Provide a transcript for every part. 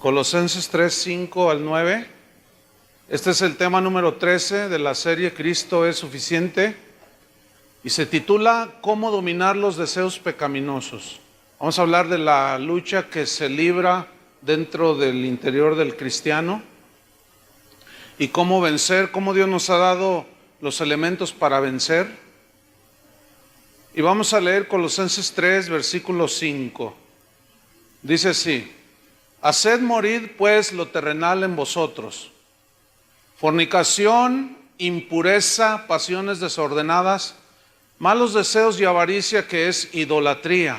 Colosenses 3, 5 al 9. Este es el tema número 13 de la serie Cristo es suficiente y se titula ¿Cómo dominar los deseos pecaminosos? Vamos a hablar de la lucha que se libra dentro del interior del cristiano y cómo vencer, cómo Dios nos ha dado los elementos para vencer. Y vamos a leer Colosenses 3, versículo 5. Dice así: haced morir pues lo terrenal en vosotros: fornicación, impureza, pasiones desordenadas, malos deseos y avaricia, que es idolatría,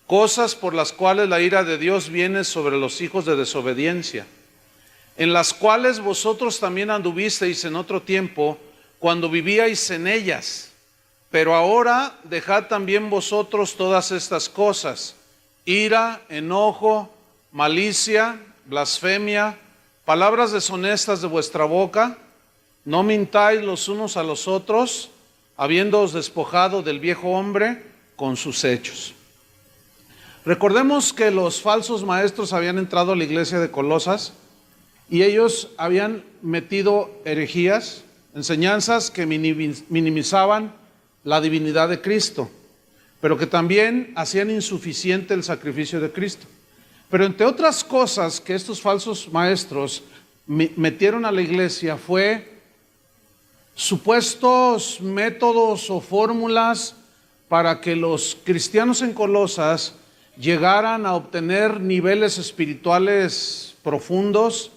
cosas por las cuales la ira de Dios viene sobre los hijos de desobediencia, en las cuales vosotros también anduvisteis en otro tiempo, cuando vivíais en ellas. Pero ahora dejad también vosotros todas estas cosas: ira, enojo, malicia, blasfemia, palabras deshonestas de vuestra boca. No mintáis los unos a los otros, habiéndoos despojado del viejo hombre con sus hechos. Recordemos que los falsos maestros habían entrado a la iglesia de Colosas y ellos habían metido herejías, enseñanzas que minimizaban la divinidad de Cristo, pero que también hacían insuficiente el sacrificio de Cristo. Pero entre otras cosas que estos falsos maestros metieron a la iglesia fue supuestos métodos o fórmulas para que los cristianos en Colosas llegaran a obtener niveles espirituales profundos.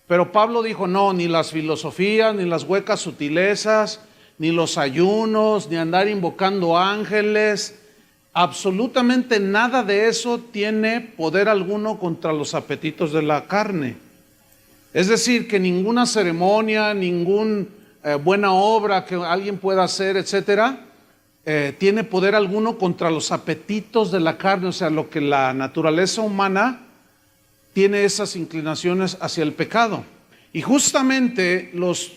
Pero Pablo dijo: no, ni las filosofías, ni las huecas sutilezas, ni los ayunos, ni andar invocando ángeles, absolutamente nada de eso tiene poder alguno contra los apetitos de la carne. Es decir, que ninguna ceremonia, ninguna buena obra que alguien pueda hacer, etcétera, tiene poder alguno contra los apetitos de la carne. O sea, lo que la naturaleza humana tiene, esas inclinaciones hacia el pecado. Y justamente los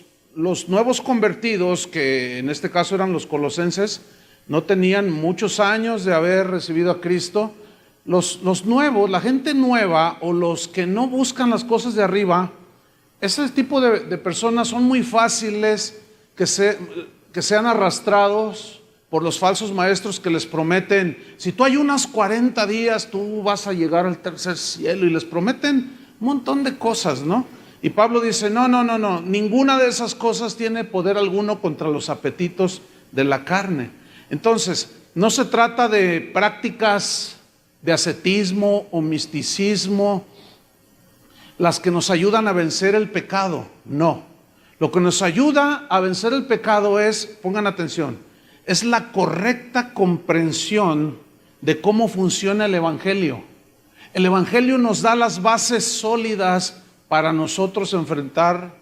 nuevos convertidos, que en este caso eran los colosenses, no tenían muchos años de haber recibido a Cristo. Los nuevos, la gente nueva, o los que no buscan las cosas de arriba, ese tipo de personas son muy fáciles que sean arrastrados por los falsos maestros que les prometen: si tú ayunas 40 días, tú vas a llegar al tercer cielo, y les prometen un montón de cosas, ¿no? Y Pablo dice: no, ninguna de esas cosas tiene poder alguno contra los apetitos de la carne. Entonces, no se trata de prácticas de ascetismo o misticismo las que nos ayudan a vencer el pecado. No, lo que nos ayuda a vencer el pecado es, pongan atención, es la correcta comprensión de cómo funciona el Evangelio. El Evangelio nos da las bases sólidas para nosotros enfrentar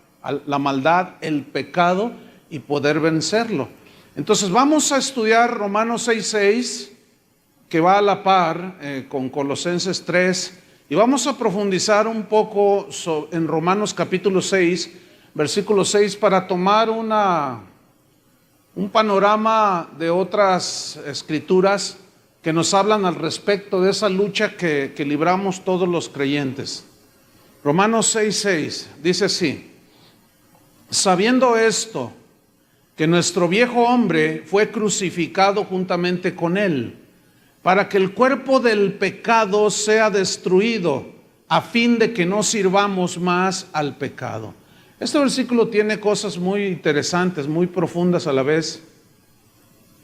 la maldad, el pecado, y poder vencerlo. Entonces vamos a estudiar Romanos 6:6, que va a la par con Colosenses 3, y vamos a profundizar un poco en Romanos capítulo 6, versículo 6, para tomar un panorama de otras escrituras que nos hablan al respecto de esa lucha que libramos todos los creyentes. Romanos 6:6 dice así: sabiendo esto, que nuestro viejo hombre fue crucificado juntamente con él, para que el cuerpo del pecado sea destruido, a fin de que no sirvamos más al pecado. Este versículo tiene cosas muy interesantes, muy profundas a la vez.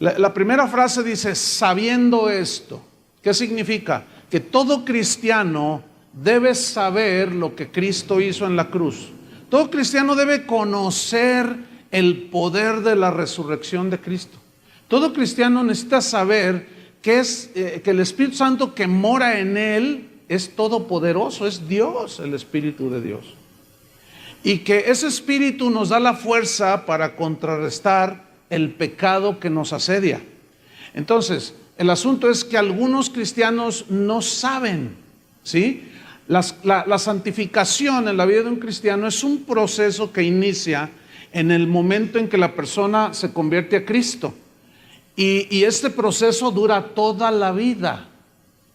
La primera frase dice: sabiendo esto. ¿Qué significa? Que todo cristiano debe saber lo que Cristo hizo en la cruz. Todo cristiano debe conocer el poder de la resurrección de Cristo. Todo cristiano necesita saber que el Espíritu Santo que mora en él es todopoderoso, es Dios, el Espíritu de Dios. Y que ese Espíritu nos da la fuerza para contrarrestar el pecado que nos asedia. Entonces, el asunto es que algunos cristianos no saben, ¿sí? La santificación en la vida de un cristiano es un proceso que inicia en el momento en que la persona se convierte a Cristo. Y este proceso dura toda la vida.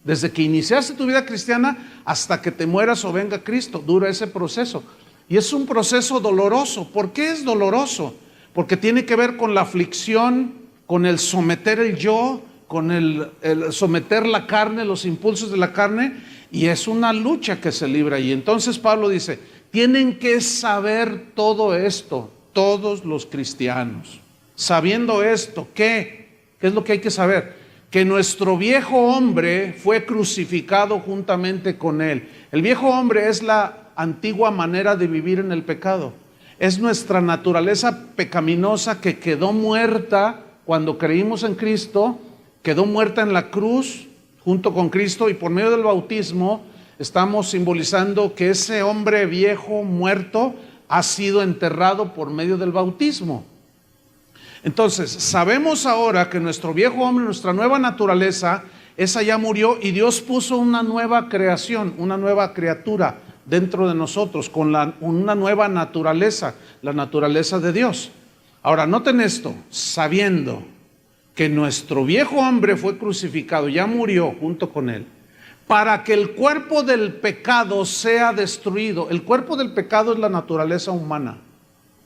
Desde que iniciaste tu vida cristiana hasta que te mueras o venga Cristo, dura ese proceso. Y es un proceso doloroso. ¿Por qué es doloroso? Porque tiene que ver con la aflicción, con el someter el yo, con el someter la carne, los impulsos de la carne, y es una lucha que se libra ahí. Entonces Pablo dice, tienen que saber todo esto, todos los cristianos. Sabiendo esto, ¿qué? ¿Qué es lo que hay que saber? Que nuestro viejo hombre fue crucificado juntamente con él. El viejo hombre es la antigua manera de vivir en el pecado. Es nuestra naturaleza pecaminosa que quedó muerta cuando creímos en Cristo, quedó muerta en la cruz junto con Cristo, y por medio del bautismo estamos simbolizando que ese hombre viejo muerto ha sido enterrado por medio del bautismo. Entonces, sabemos ahora que nuestro viejo hombre, nuestra nueva naturaleza, esa ya murió, y Dios puso una nueva creación, una nueva criatura dentro de nosotros, con una nueva naturaleza, la naturaleza de Dios. Ahora, noten esto, sabiendo que nuestro viejo hombre fue crucificado, ya murió junto con él, para que el cuerpo del pecado sea destruido. El cuerpo del pecado es la naturaleza humana.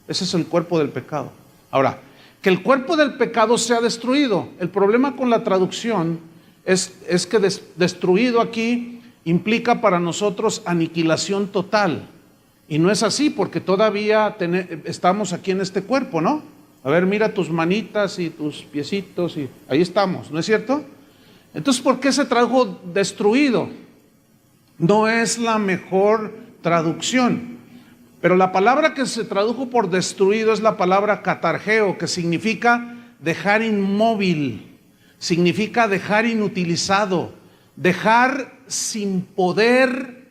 Ese es el cuerpo del pecado. Ahora, que el cuerpo del pecado sea destruido. El problema con la traducción es que destruido aquí implica para nosotros aniquilación total. Y no es así, porque todavía estamos aquí en este cuerpo, ¿no? A ver, mira tus manitas y tus piecitos, y ahí estamos, ¿no es cierto? Entonces, ¿por qué se tradujo destruido? No es la mejor traducción. Pero la palabra que se tradujo por destruido es la palabra catargeo, que significa dejar inmóvil, significa dejar inutilizado, dejar sin poder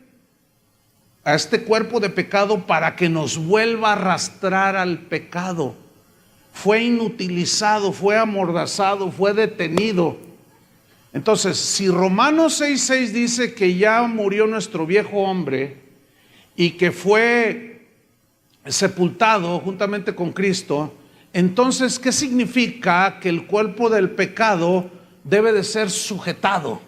a este cuerpo de pecado para que nos vuelva a arrastrar al pecado. Fue inutilizado, fue amordazado, fue detenido. Entonces, si Romanos 6:6 dice que ya murió nuestro viejo hombre y que fue sepultado juntamente con Cristo, entonces, ¿qué significa que el cuerpo del pecado debe de ser sujetado?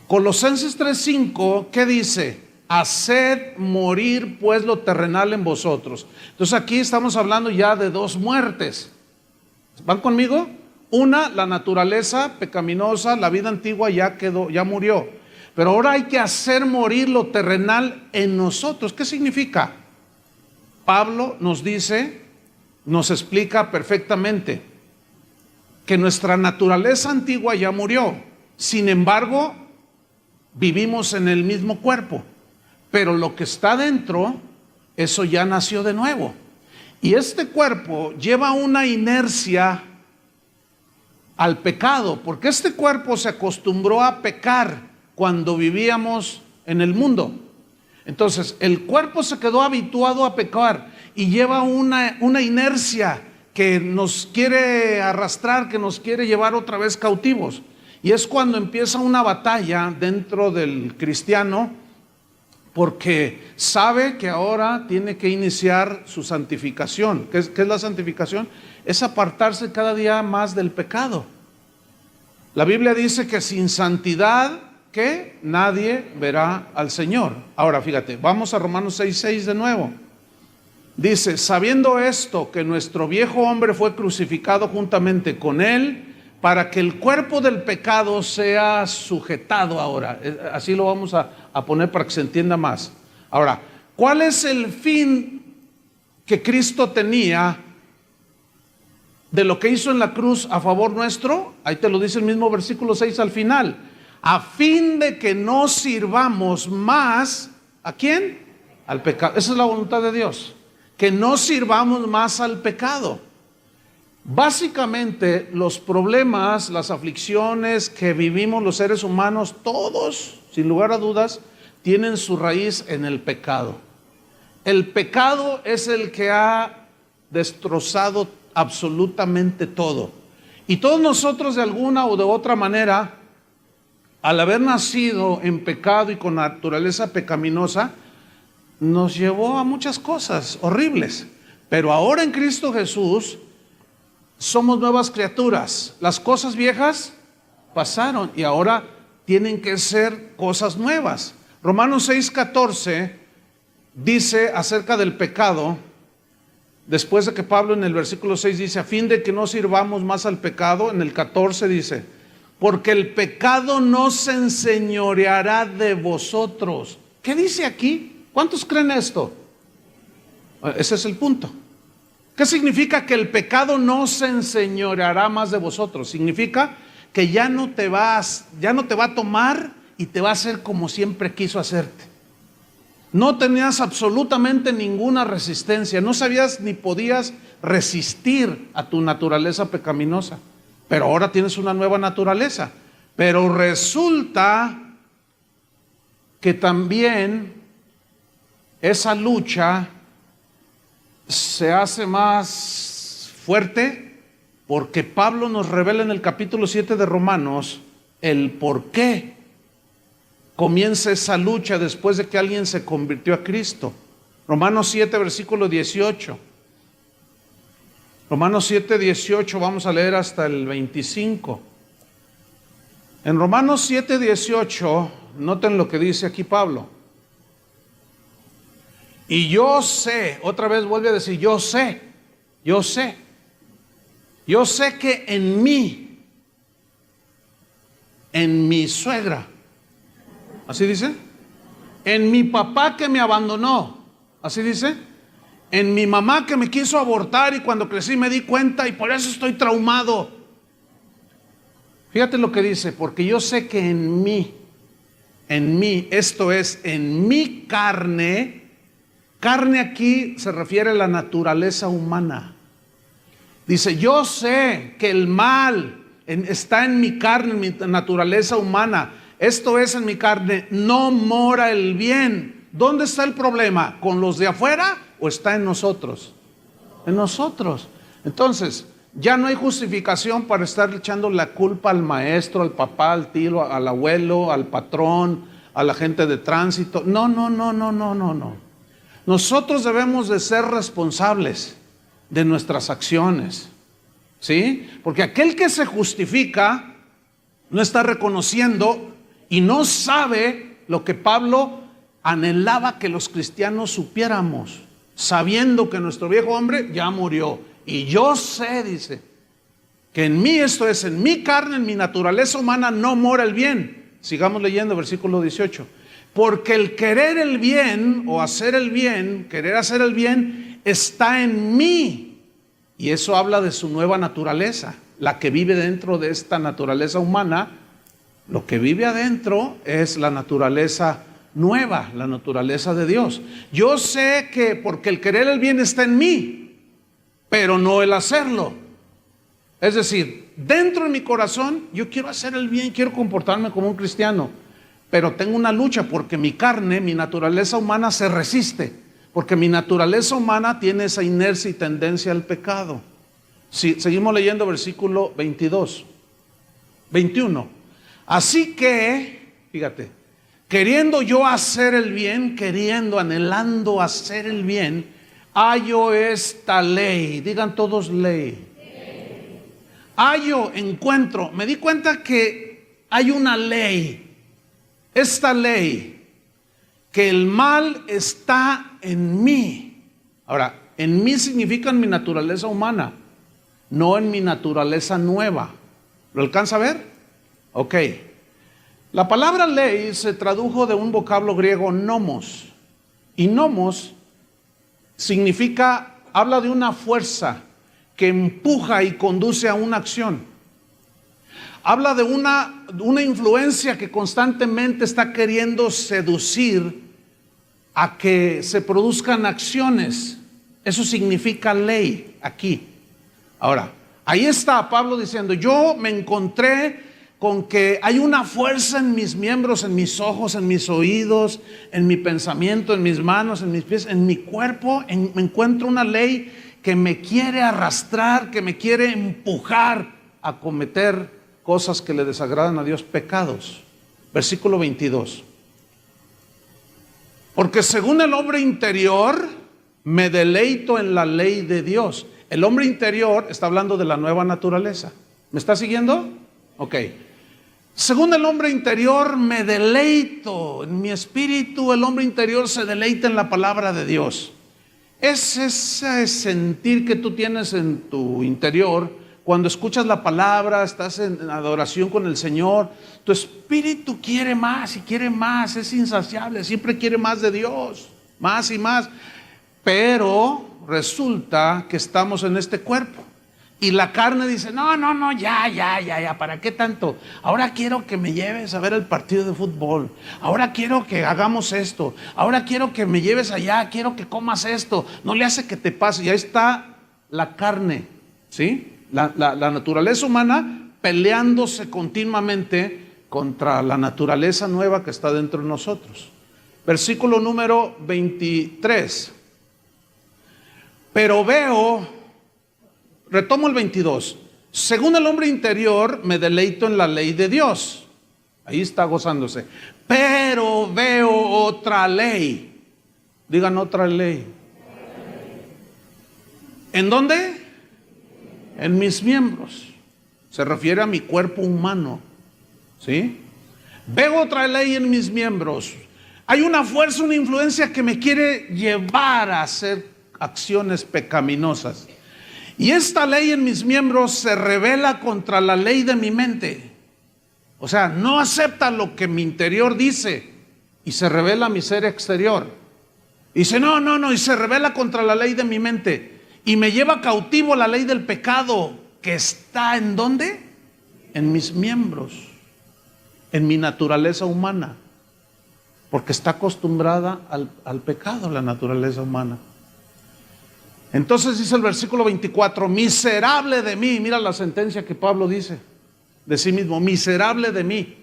Colosenses 3:5, ¿qué dice? Haced morir pues lo terrenal en vosotros. Entonces aquí estamos hablando ya de dos muertes. ¿Van conmigo? Una, la naturaleza pecaminosa, la vida antigua ya quedó, ya murió. Pero ahora hay que hacer morir lo terrenal en nosotros. ¿Qué significa? Pablo nos dice, nos explica perfectamente que nuestra naturaleza antigua ya murió. Sin embargo, vivimos en el mismo cuerpo. Pero lo que está dentro, eso ya nació de nuevo. Y este cuerpo lleva una inercia al pecado, porque este cuerpo se acostumbró a pecar cuando vivíamos en el mundo. Entonces, el cuerpo se quedó habituado a pecar y lleva una inercia que nos quiere arrastrar, que nos quiere llevar otra vez cautivos. Y es cuando empieza una batalla dentro del cristiano, porque sabe que ahora tiene que iniciar su santificación. ¿Qué es la santificación? Es apartarse cada día más del pecado. La Biblia dice que sin santidad, ¿qué? Nadie verá al Señor. Ahora fíjate, vamos a Romanos 6:6 de nuevo. Dice, sabiendo esto, que nuestro viejo hombre fue crucificado juntamente con él, para que el cuerpo del pecado sea sujetado ahora. Así lo vamos a poner para que se entienda más. Ahora, ¿cuál es el fin que Cristo tenía de lo que hizo en la cruz a favor nuestro? Ahí te lo dice el mismo versículo 6 al final. A fin de que no sirvamos más, ¿a quién? Al pecado. Esa es la voluntad de Dios. Que no sirvamos más al pecado. Básicamente los problemas, las aflicciones que vivimos los seres humanos, todos, sin lugar a dudas, tienen su raíz en el pecado. El pecado es el que ha destrozado absolutamente todo. Y todos nosotros, de alguna o de otra manera, al haber nacido en pecado y con naturaleza pecaminosa, nos llevó a muchas cosas horribles. Pero ahora en Cristo Jesús somos nuevas criaturas. Las cosas viejas pasaron y ahora tienen que ser cosas nuevas. Romanos 6:14 dice acerca del pecado, después de que Pablo en el versículo 6 dice, a fin de que no sirvamos más al pecado, en el 14 dice, porque el pecado no se enseñoreará de vosotros. ¿Qué dice aquí? ¿Cuántos creen esto? Ese es el punto. ¿Qué significa que el pecado no se enseñoreará más de vosotros? Significa que ya no te va a tomar y te va a hacer como siempre quiso hacerte. No tenías absolutamente ninguna resistencia, no sabías ni podías resistir a tu naturaleza pecaminosa, pero ahora tienes una nueva naturaleza. Pero resulta que también esa lucha se hace más fuerte porque Pablo nos revela en el capítulo 7 de Romanos el por qué comienza esa lucha después de que alguien se convirtió a Cristo. Romanos 7, versículo 18. Romanos 7, 18, vamos a leer hasta el 25. En Romanos 7, 18, noten lo que dice aquí Pablo. Y yo sé, otra vez vuelve a decir, yo sé que en mi suegra, ¿así dice? En mi papá que me abandonó, ¿así dice? En mi mamá que me quiso abortar y cuando crecí me di cuenta y por eso estoy traumado. Fíjate lo que dice, porque yo sé que en mí, esto es, en mi carne aquí se refiere a la naturaleza humana. Dice, yo sé que el mal está en mi carne, en mi naturaleza humana. Esto es, en mi carne no mora el bien. ¿Dónde está el problema? ¿Con los de afuera o está en nosotros? En nosotros. Entonces, ya no hay justificación para estar echando la culpa al maestro, al papá, al tío, al abuelo, al patrón, a la gente de tránsito. No. Nosotros debemos de ser responsables de nuestras acciones, ¿sí? Porque aquel que se justifica no está reconociendo y no sabe lo que Pablo anhelaba que los cristianos supiéramos, sabiendo que nuestro viejo hombre ya murió. Y yo sé, dice, que en mí, esto es, en mi carne, en mi naturaleza humana, no mora el bien. Sigamos leyendo, versículo 18. Porque el querer el bien o hacer el bien, querer hacer el bien, está en mí. Y eso habla de su nueva naturaleza, la que vive dentro de esta naturaleza humana. Lo que vive adentro es la naturaleza nueva, la naturaleza de Dios. Yo sé que porque el querer el bien está en mí, pero no el hacerlo. Es decir, dentro de mi corazón yo quiero hacer el bien, quiero comportarme como un cristiano, pero tengo una lucha porque mi carne, mi naturaleza humana se resiste, porque mi naturaleza humana tiene esa inercia y tendencia al pecado. Sí, seguimos leyendo versículo 21. Así que, fíjate, queriendo yo hacer el bien, anhelando hacer el bien, hallo esta ley. Digan todos ley. Hallo, encuentro. Me di cuenta que hay una ley. Esta ley, que el mal está en mí. Ahora, en mí significa en mi naturaleza humana, no en mi naturaleza nueva. ¿Lo alcanza a ver? Ok. La palabra ley se tradujo de un vocablo griego nomos. Y nomos significa, habla de una fuerza que empuja y conduce a una acción. Habla de una influencia que constantemente está queriendo seducir a que se produzcan acciones. Eso significa ley aquí. Ahora, ahí está Pablo diciendo, yo me encontré con que hay una fuerza en mis miembros, en mis ojos, en mis oídos, en mi pensamiento, en mis manos, en mis pies, en mi cuerpo. Me encuentro una ley que me quiere arrastrar, que me quiere empujar a cometer cosas que le desagradan a Dios, pecados. Versículo 22. Porque según el hombre interior, me deleito en la ley de Dios. El hombre interior está hablando de la nueva naturaleza. ¿Me está siguiendo? Ok. Según el hombre interior me deleito, en mi espíritu el hombre interior se deleita en la palabra de Dios. Es ese sentir que tú tienes en tu interior cuando escuchas la palabra, estás en adoración con el Señor. Tu espíritu quiere más y quiere más, es insaciable, siempre quiere más de Dios, más y más. Pero resulta que estamos en este cuerpo. Y la carne dice, no, ya, ¿para qué tanto? Ahora quiero que me lleves a ver el partido de fútbol. Ahora quiero que hagamos esto. Ahora quiero que me lleves allá, quiero que comas esto. No le hace que te pase. Y ahí está la carne, ¿sí? La naturaleza humana peleándose continuamente contra la naturaleza nueva que está dentro de nosotros. Versículo número 23. Pero veo... Retomo el 22. Según el hombre interior, me deleito en la ley de Dios. Ahí está gozándose. Pero veo otra ley. Digan otra ley. ¿En dónde? En mis miembros. Se refiere a mi cuerpo humano. ¿Sí? Veo otra ley en mis miembros. Hay una fuerza, una influencia que me quiere llevar a hacer acciones pecaminosas. Y esta ley en mis miembros se rebela contra la ley de mi mente. O sea, no acepta lo que mi interior dice y se rebela mi ser exterior. Y dice, no, y se rebela contra la ley de mi mente. Y me lleva cautivo la ley del pecado que está ¿en dónde? En mis miembros, en mi naturaleza humana. Porque está acostumbrada al pecado la naturaleza humana. Entonces dice el versículo 24, miserable de mí. Mira la sentencia que Pablo dice de sí mismo, miserable de mí.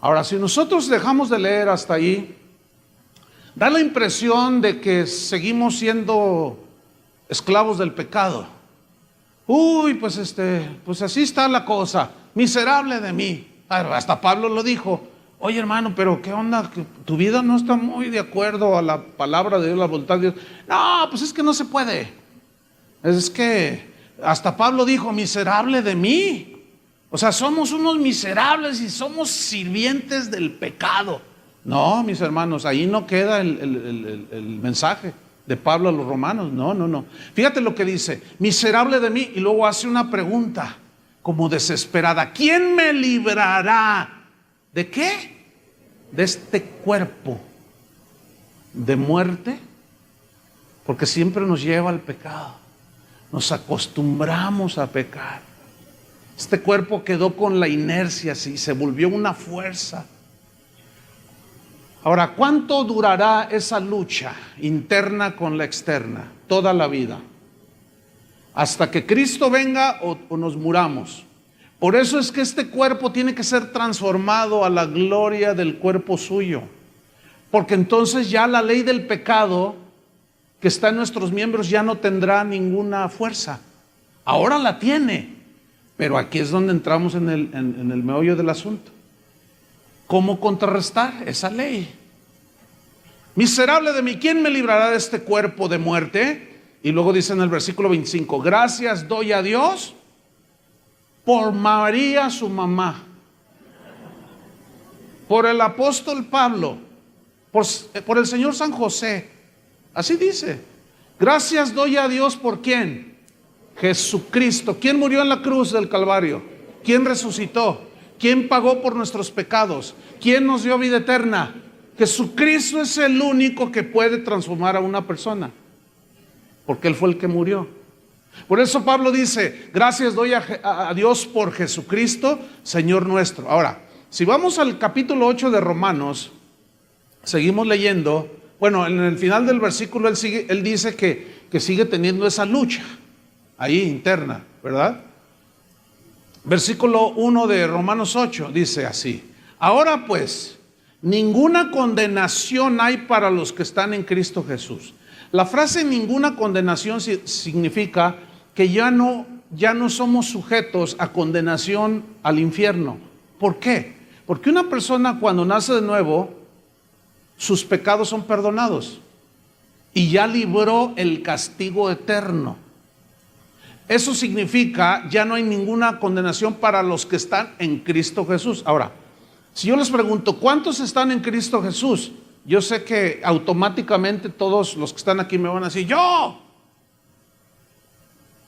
Ahora, si nosotros dejamos de leer hasta ahí, da la impresión de que seguimos siendo esclavos del pecado. Uy, pues así está la cosa, miserable de mí. Hasta Pablo lo dijo. Oye, hermano, pero ¿qué onda? Que tu vida no está muy de acuerdo a la palabra de Dios, la voluntad de Dios. No, pues es que no se puede. Es que hasta Pablo dijo, miserable de mí. O sea, somos unos miserables y somos sirvientes del pecado. No, mis hermanos, ahí no queda el mensaje de Pablo a los romanos. No. Fíjate lo que dice, miserable de mí. Y luego hace una pregunta como desesperada. ¿Quién me librará? ¿De qué? De este cuerpo de muerte, porque siempre nos lleva al pecado. Nos acostumbramos a pecar. Este cuerpo quedó con la inercia, y se volvió una fuerza. Ahora, ¿cuánto durará esa lucha interna con la externa? Toda la vida. Hasta que Cristo venga o nos muramos. Por eso es que este cuerpo tiene que ser transformado a la gloria del cuerpo suyo. Porque entonces ya la ley del pecado que está en nuestros miembros ya no tendrá ninguna fuerza. Ahora la tiene, pero aquí es donde entramos en el meollo del asunto. ¿Cómo contrarrestar esa ley? Miserable de mí, ¿quién me librará de este cuerpo de muerte? Y luego dice en el versículo 25, gracias doy a Dios por María su mamá, por el apóstol Pablo, por el Señor San José. Así dice, gracias doy a Dios por ¿quién? Jesucristo. ¿Quién murió en la cruz del Calvario? ¿Quién resucitó? ¿Quién pagó por nuestros pecados? ¿Quién nos dio vida eterna? Jesucristo es el único que puede transformar a una persona, porque Él fue el que murió. Por eso Pablo dice, gracias doy a Dios por Jesucristo, Señor nuestro. Ahora, si vamos al capítulo 8 de Romanos, seguimos leyendo. Bueno, en el final del versículo él dice que sigue teniendo esa lucha ahí interna, ¿verdad? Versículo 1 de Romanos 8 dice así, ahora pues, ninguna condenación hay para los que están en Cristo Jesús. La frase ninguna condenación significa que ya no somos sujetos a condenación al infierno. ¿Por qué? Porque una persona cuando nace de nuevo, sus pecados son perdonados y ya libró el castigo eterno. Eso significa, ya no hay ninguna condenación para los que están en Cristo Jesús. Ahora, si yo les pregunto, ¿cuántos están en Cristo Jesús? Yo sé que automáticamente todos los que están aquí me van a decir, ¡yo!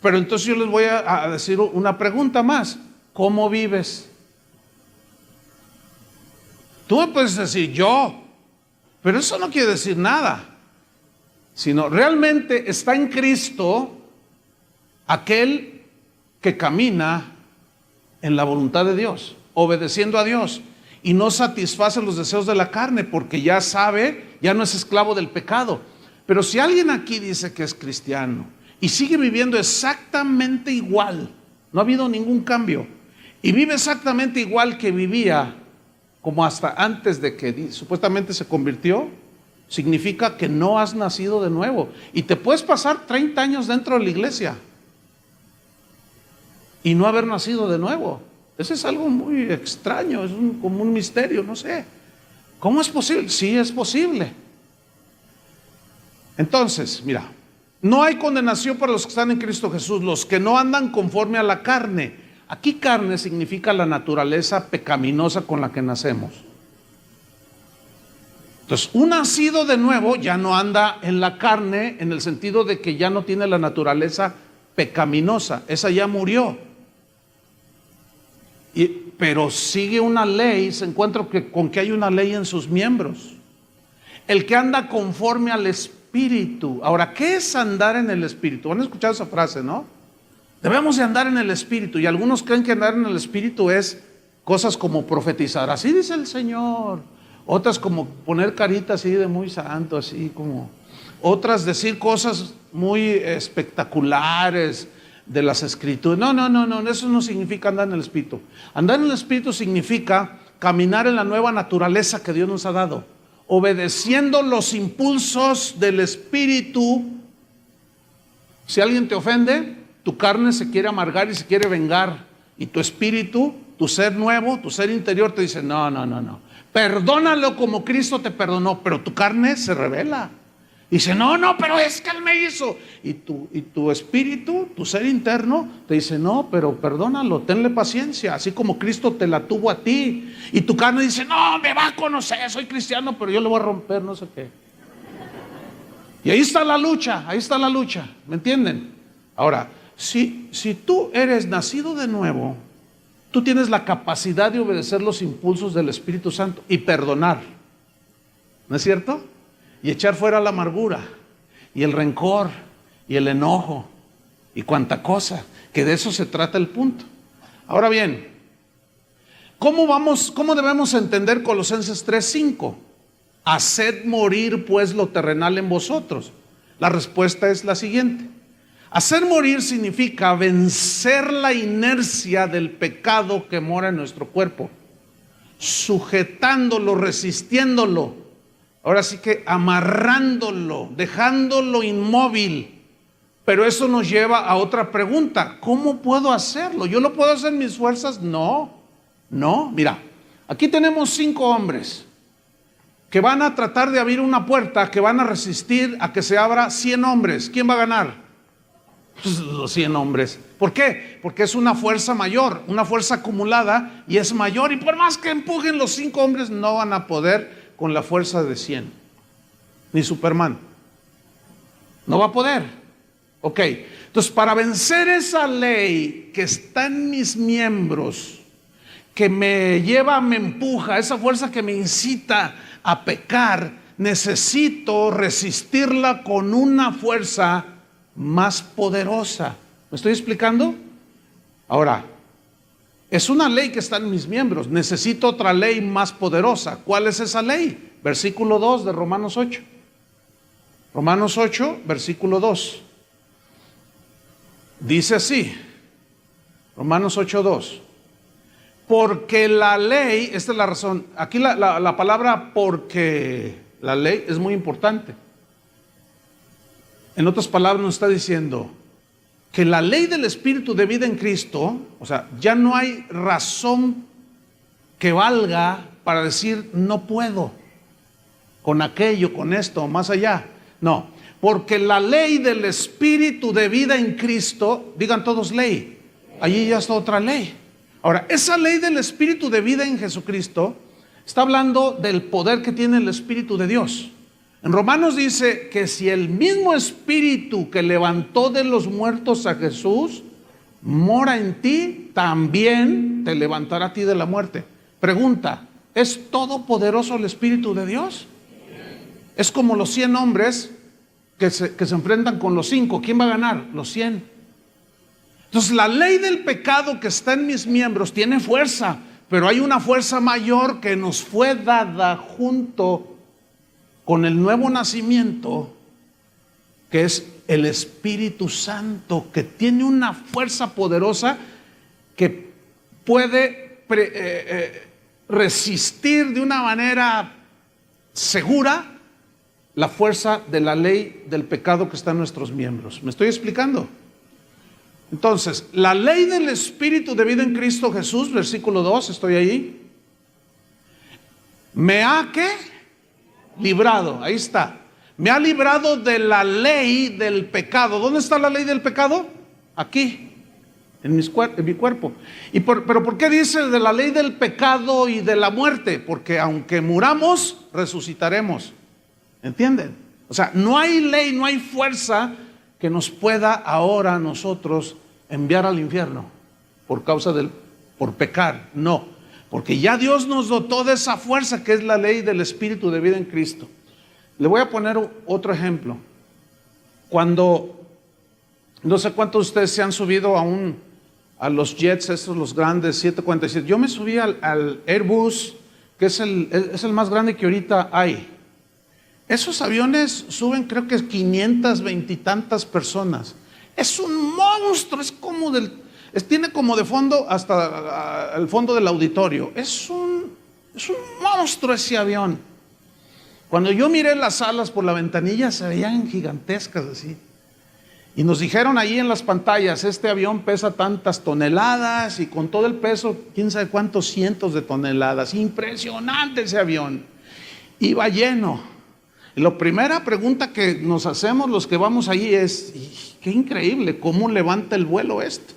Pero entonces yo les voy a decir una pregunta más. ¿Cómo vives? Tú me puedes decir, yo, pero eso no quiere decir nada. Sino, realmente está en Cristo aquel que camina en la voluntad de Dios, obedeciendo a Dios, y no satisface los deseos de la carne, porque ya sabe, ya no es esclavo del pecado. Pero si alguien aquí dice que es cristiano y sigue viviendo exactamente igual, no ha habido ningún cambio, y vive exactamente igual que vivía como hasta antes de que supuestamente se convirtió, significa que no has nacido de nuevo. Y te puedes pasar 30 años dentro de la iglesia y no haber nacido de nuevo. Eso es algo muy extraño, es como un misterio, no sé. ¿Cómo es posible? Sí, es posible. Entonces, mira, no hay condenación para los que están en Cristo Jesús, los que no andan conforme a la carne. Aquí carne significa la naturaleza pecaminosa con la que nacemos. Entonces, un nacido de nuevo ya no anda en la carne en el sentido de que ya no tiene la naturaleza pecaminosa, esa ya murió. Pero sigue una ley, se encuentra con que hay una ley en sus miembros. El que anda conforme al Espíritu. Ahora, ¿qué es andar en el Espíritu? ¿Han escuchado esa frase, no? Debemos de andar en el Espíritu, y algunos creen que andar en el Espíritu es cosas como profetizar, así dice el Señor. Otras como poner carita así de muy santo, así como. Otras decir cosas muy espectaculares de las Escrituras. No, eso no significa andar en el Espíritu. Andar en el Espíritu significa caminar en la nueva naturaleza que Dios nos ha dado, obedeciendo los impulsos del Espíritu. Si alguien te ofende, tu carne se quiere amargar y se quiere vengar, y tu espíritu, tu ser nuevo, tu ser interior te dice, no, perdónalo como Cristo te perdonó, pero tu carne se rebela. Dice, no, pero es que Él me hizo. Y tu espíritu, tu ser interno, te dice, no, pero perdónalo, tenle paciencia, así como Cristo te la tuvo a ti. Y tu carne dice, no, me va a conocer, soy cristiano, pero yo le voy a romper, no sé qué. Y ahí está la lucha, ¿me entienden? Ahora, si tú eres nacido de nuevo, tú tienes la capacidad de obedecer los impulsos del Espíritu Santo y perdonar, ¿no es cierto? Y echar fuera la amargura y el rencor y el enojo y cuanta cosa, que de eso se trata el punto. Ahora bien, ¿cómo debemos entender Colosenses 3:5? Haced morir pues lo terrenal en vosotros. La respuesta es la siguiente. Hacer morir significa vencer la inercia del pecado que mora en nuestro cuerpo, sujetándolo, resistiéndolo, ahora sí que amarrándolo, dejándolo inmóvil. Pero eso nos lleva a otra pregunta: ¿cómo puedo hacerlo? ¿Yo lo puedo hacer en mis fuerzas? No, mira, aquí tenemos 5 hombres que van a tratar de abrir una puerta, que van a resistir a que se abra 100 hombres. ¿Quién va a ganar? Pues los 100 hombres. ¿Por qué? Porque es una fuerza mayor, una fuerza acumulada, y es mayor, y por más que empujen los 5 hombres, no van a poder con la fuerza de 100. Ni Superman. No va a poder. Ok, entonces para vencer esa ley que está en mis miembros, que me lleva, me empuja, esa fuerza que me incita a pecar, necesito resistirla con una fuerza más poderosa. ¿Me estoy explicando? Ahora, es una ley que está en mis miembros. Necesito otra ley más poderosa. ¿Cuál es esa ley? Versículo 2 de Romanos 8. Romanos 8, versículo 2. Dice así, Romanos 8:2. Porque la ley, esta es la razón, aquí la palabra porque la ley es muy importante. En otras palabras nos está diciendo que la ley del Espíritu de vida en Cristo, o sea, ya no hay razón que valga para decir no puedo con aquello, con esto, más allá. No, Porque la ley del Espíritu de vida en Cristo, digan todos ley, allí ya está otra ley. Ahora, esa ley del Espíritu de vida en Jesucristo está hablando del poder que tiene el Espíritu de Dios. En Romanos dice que si el mismo Espíritu que levantó de los muertos a Jesús mora en ti, también te levantará a ti de la muerte. Pregunta, ¿es todopoderoso el Espíritu de Dios? Es como los 100 hombres que se enfrentan con los 5. ¿Quién va a ganar? Los 100. Entonces la ley del pecado que está en mis miembros tiene fuerza, pero hay una fuerza mayor que nos fue dada junto con el nuevo nacimiento, que es el Espíritu Santo, que tiene una fuerza poderosa que puede resistir de una manera segura la fuerza de la ley del pecado que está en nuestros miembros. ¿Me estoy explicando? Entonces, la ley del Espíritu de vida en Cristo Jesús, versículo 2, estoy ahí. ¿Me ha qué? Librado, ahí está. Me ha librado de la ley del pecado. ¿Dónde está la ley del pecado? Aquí, en mi cuerpo. ¿Pero por qué dice de la ley del pecado y de la muerte? Porque aunque muramos, resucitaremos. ¿Entienden? O sea, no hay ley, no hay fuerza que nos pueda ahora nosotros enviar al infierno por pecar. No, porque ya Dios nos dotó de esa fuerza que es la ley del Espíritu de vida en Cristo. Le voy a poner otro ejemplo. Cuando, no sé cuántos de ustedes se han subido a los jets, estos los grandes, 747. Yo me subí al Airbus, que es el más grande que ahorita hay. Esos aviones suben creo que 520 y tantas personas. Es un monstruo, es como tiene como de fondo hasta el fondo del auditorio. Es un monstruo ese avión. Cuando yo miré las alas por la ventanilla se veían gigantescas así. Y nos dijeron ahí en las pantallas, este avión pesa tantas toneladas y con todo el peso, quién sabe cuántos cientos de toneladas. Impresionante ese avión. Iba lleno. Y la primera pregunta que nos hacemos los que vamos allí es, qué increíble, ¿cómo levanta el vuelo esto?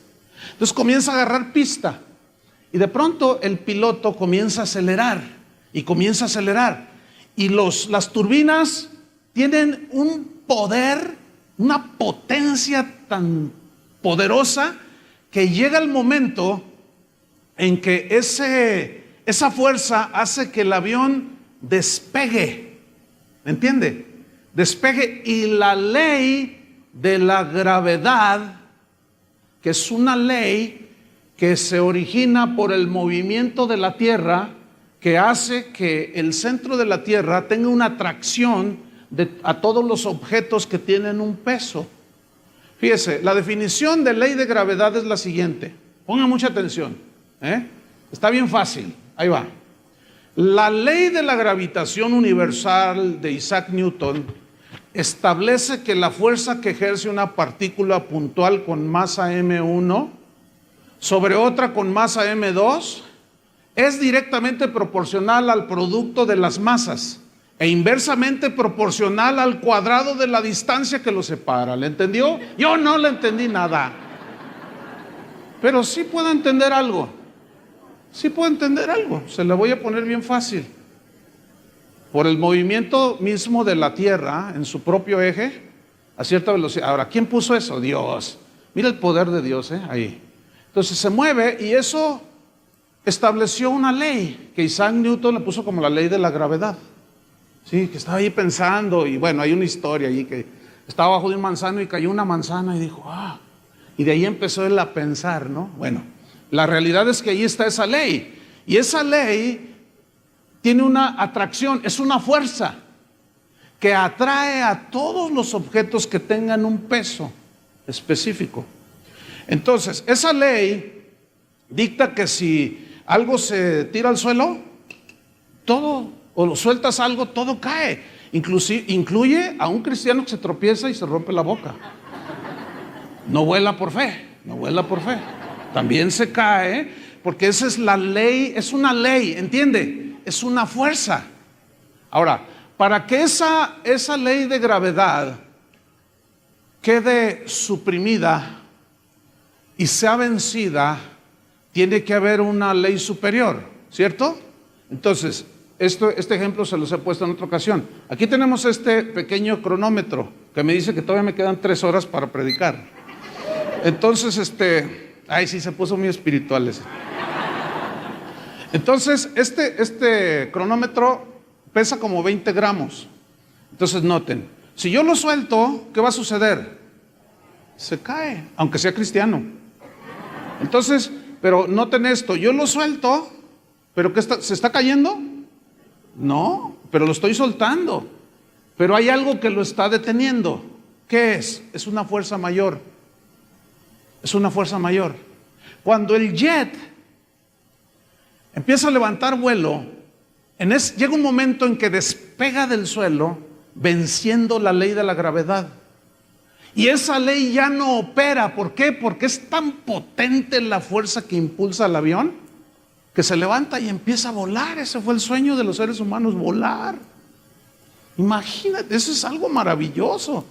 Entonces comienza a agarrar pista y de pronto el piloto comienza a acelerar y comienza a acelerar. Y las turbinas tienen un poder, una potencia tan poderosa que llega el momento en que esa fuerza hace que el avión despegue. ¿Me entiende? Despegue, y la ley de la gravedad, que es una ley que se origina por el movimiento de la Tierra, que hace que el centro de la Tierra tenga una atracción a todos los objetos que tienen un peso. Fíjese, la definición de ley de gravedad es la siguiente. Pongan mucha atención. Está bien fácil. Ahí va. La ley de la gravitación universal de Isaac Newton establece que la fuerza que ejerce una partícula puntual con masa m1 sobre otra con masa m2 es directamente proporcional al producto de las masas e inversamente proporcional al cuadrado de la distancia que los separa. ¿Le entendió? Yo no le entendí nada, pero sí puedo entender algo. Sí puedo entender algo, se la voy a poner bien fácil. Por el movimiento mismo de la Tierra en su propio eje a cierta velocidad. Ahora, ¿quién puso eso? Dios. Mira el poder de Dios, ahí. Entonces se mueve y eso estableció una ley que Isaac Newton le puso como la ley de la gravedad. Sí, que estaba ahí pensando y bueno, hay una historia ahí que estaba bajo de un manzano y cayó una manzana y dijo, y de ahí empezó él a pensar, ¿no? Bueno, la realidad es que ahí está esa ley. Y esa ley tiene una atracción, es una fuerza que atrae a todos los objetos que tengan un peso específico. Entonces, esa ley dicta que si algo se tira al suelo, todo, o sueltas algo, todo cae. Incluye a un cristiano que se tropieza y se rompe la boca. No vuela por fe, no vuela por fe. También se cae, porque esa es la ley, es una ley, ¿entiende? Es una fuerza. Ahora, para que esa ley de gravedad quede suprimida y sea vencida, tiene que haber una ley superior, ¿cierto? Entonces, este ejemplo se los he puesto en otra ocasión. Aquí tenemos este pequeño cronómetro que me dice que todavía me quedan 3 horas para predicar. Entonces, ay, sí, se puso muy espiritual ese. Entonces, este cronómetro pesa como 20 gramos. Entonces, noten, si yo lo suelto, ¿qué va a suceder? Se cae, aunque sea cristiano. Entonces, pero noten esto, yo lo suelto, pero ¿qué se está cayendo? No, pero lo estoy soltando. Pero hay algo que lo está deteniendo. ¿Qué es? Es una fuerza mayor. Es una fuerza mayor. Cuando el jet empieza a levantar vuelo, llega un momento en que despega del suelo, venciendo la ley de la gravedad. Y esa ley ya no opera. ¿Por qué? Porque es tan potente la fuerza que impulsa al avión, que se levanta y empieza a volar. Ese fue el sueño de los seres humanos, volar. Imagínate, eso es algo maravilloso.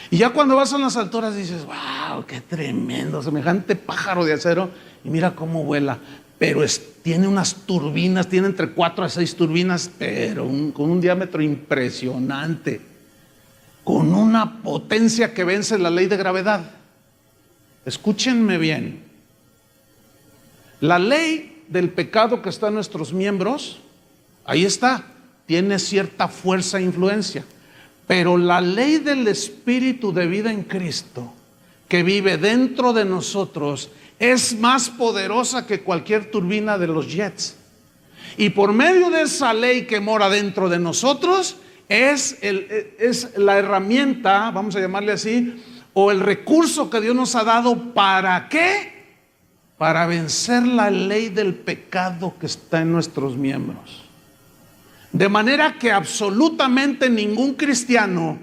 Y ya cuando vas a las alturas dices, wow, qué tremendo, semejante pájaro de acero, y mira cómo vuela. Pero tiene unas turbinas, tiene entre 4 a 6 turbinas, pero con un diámetro impresionante, con una potencia que vence la ley de gravedad. Escúchenme bien. La ley del pecado que está en nuestros miembros, ahí está, tiene cierta fuerza e influencia. Pero la ley del Espíritu de vida en Cristo, que vive dentro de nosotros, es más poderosa que cualquier turbina de los jets. Y por medio de esa ley que mora dentro de nosotros, es la herramienta, vamos a llamarle así, o el recurso que Dios nos ha dado. ¿Para qué? Para vencer la ley del pecado que está en nuestros miembros. De manera que absolutamente ningún cristiano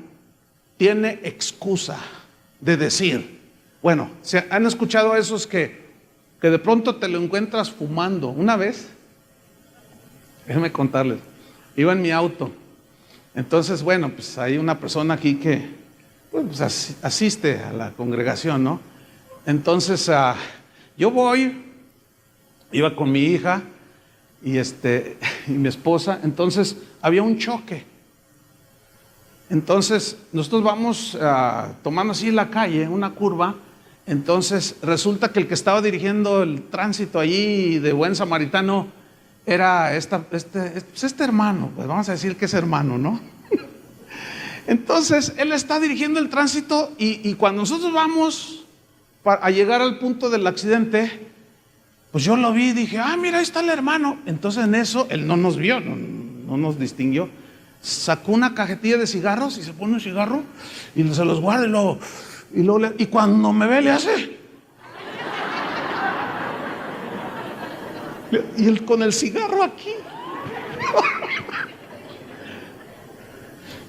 tiene excusa de decir, bueno, ¿han escuchado a esos que de pronto te lo encuentras fumando? Una vez, déjenme contarles, iba en mi auto. Entonces, bueno, pues hay una persona aquí que pues, asiste a la congregación, ¿no? Entonces, yo iba con mi hija y mi esposa. Entonces, había un choque. Entonces, nosotros vamos tomando así la calle, una curva. Entonces, resulta que el que estaba dirigiendo el tránsito allí de buen samaritano era este hermano, pues vamos a decir que es hermano, ¿no? Entonces, él está dirigiendo el tránsito y cuando nosotros vamos a llegar al punto del accidente, pues yo lo vi y dije, mira, ahí está el hermano. Entonces en eso, él no nos vio, no nos distinguió. Sacó una cajetilla de cigarros y se pone un cigarro y se los guarda y cuando me ve le hace. Y él con el cigarro aquí.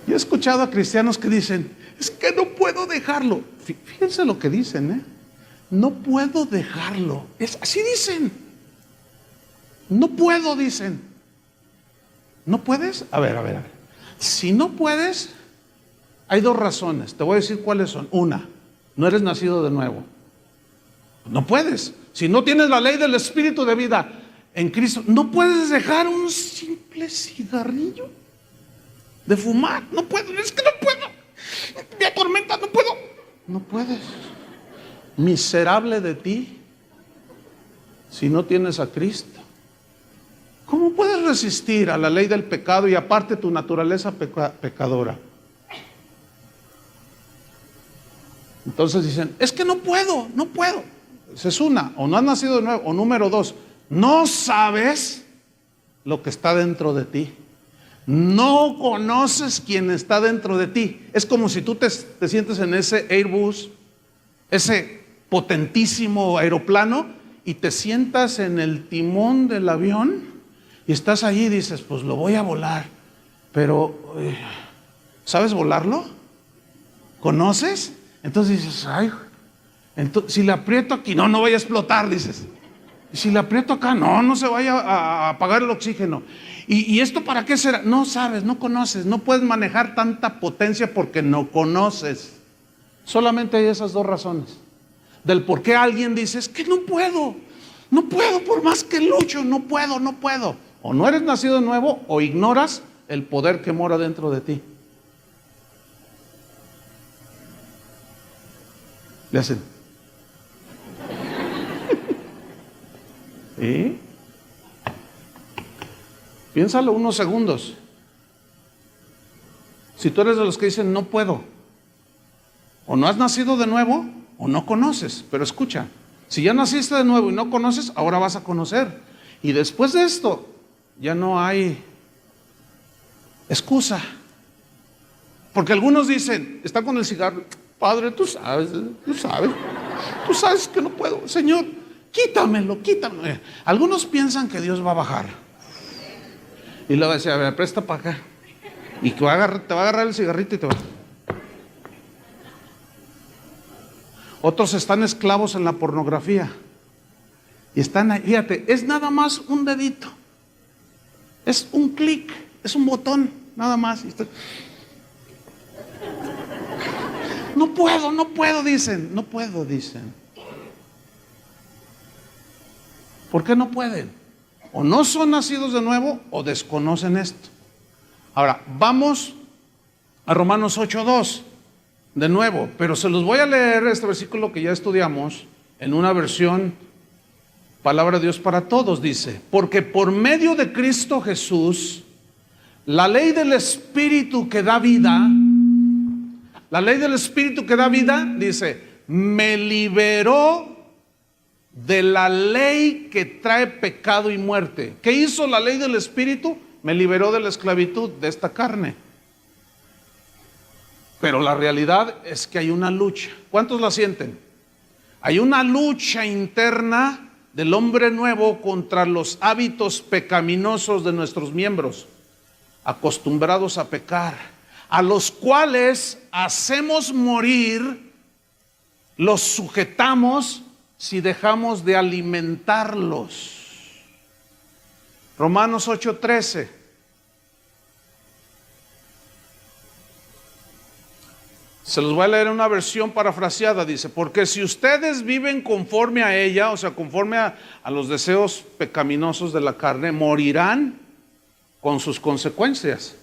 Yo he escuchado a cristianos que dicen, es que no puedo dejarlo. Fíjense lo que dicen, no puedo dejarlo. Así dicen. No puedo, dicen. ¿No puedes? A ver. Si no puedes, hay 2 razones. Te voy a decir cuáles son. Una, no eres nacido de nuevo. No puedes. Si no tienes la ley del Espíritu de vida en Cristo, no puedes dejar un simple cigarrillo de fumar. No puedo, es que no puedo. Me atormenta, no puedo. No puedes. Miserable de ti si no tienes a Cristo. ¿Cómo puedes resistir a la ley del pecado y aparte tu naturaleza pecadora? Entonces dicen, es que no puedo. Esa es una, o no has nacido de nuevo, o número 2, no sabes lo que está dentro de ti. No conoces quién está dentro de ti. Es como si tú te sientes en ese Airbus, ese potentísimo aeroplano, y te sientas en el timón del avión y estás allí y dices, pues lo voy a volar, pero ¿sabes volarlo? ¿Conoces? Entonces dices, si le aprieto aquí, no vaya a explotar, dices. Y si le aprieto acá, no se vaya a apagar el oxígeno. ¿Y esto para qué será? No sabes, no conoces, no puedes manejar tanta potencia porque no conoces. Solamente hay esas dos razones. Del por qué alguien dice, es que no puedo, no puedo, por más que lucho, no puedo, no puedo. O no eres nacido de nuevo, o ignoras el poder que mora dentro de ti. Le hacen. ¿Sí? Piénsalo unos segundos. Si tú eres de los que dicen no puedo, o no has nacido de nuevo, o no conoces. Pero escucha, si ya naciste de nuevo y no conoces, ahora vas a conocer. Y después de esto, ya no hay excusa. Porque algunos dicen, está con el cigarro, Padre, tú sabes que no puedo. Señor, quítamelo, quítamelo. Algunos piensan que Dios va a bajar. Y le va a decir, a ver, presta para acá. Y que te va a agarrar el cigarrito y te va. Otros están esclavos en la pornografía. Y están ahí, fíjate, es nada más un dedito. Es un clic, es un botón, nada más. No puedo, dicen. No puedo, dicen. ¿Por qué no pueden? O no son nacidos de nuevo o desconocen esto. Ahora, vamos a Romanos 8:2 de nuevo, pero se los voy a leer este versículo que ya estudiamos en una versión Palabra de Dios para Todos. Dice, porque por medio de Cristo Jesús, la ley del Espíritu que da vida, dice, me liberó de la ley que trae pecado y muerte. ¿Qué hizo la ley del Espíritu? Me liberó de la esclavitud de esta carne. Pero la realidad es que hay una lucha. ¿Cuántos la sienten? Hay una lucha interna del hombre nuevo contra los hábitos pecaminosos de nuestros miembros, acostumbrados a pecar, a los cuales hacemos morir, los sujetamos si dejamos de alimentarlos. Romanos 8:13. Se los voy a leer en una versión parafraseada. Dice, porque si ustedes viven conforme a ella, o sea, conforme a los deseos pecaminosos de la carne, morirán con sus consecuencias.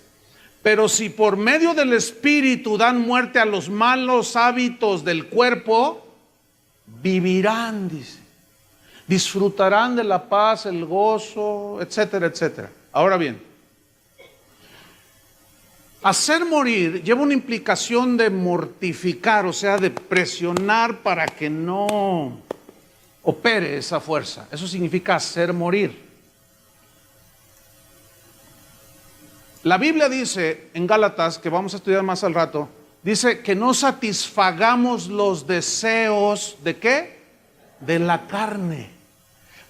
Pero si por medio del Espíritu dan muerte a los malos hábitos del cuerpo, vivirán, dice. Disfrutarán de la paz, el gozo, etcétera, etcétera. Ahora bien, hacer morir lleva una implicación de mortificar, o sea, de presionar para que no opere esa fuerza. Eso significa hacer morir. La Biblia dice en Gálatas, que vamos a estudiar más al rato, dice que no satisfagamos los deseos ¿de qué? De la carne.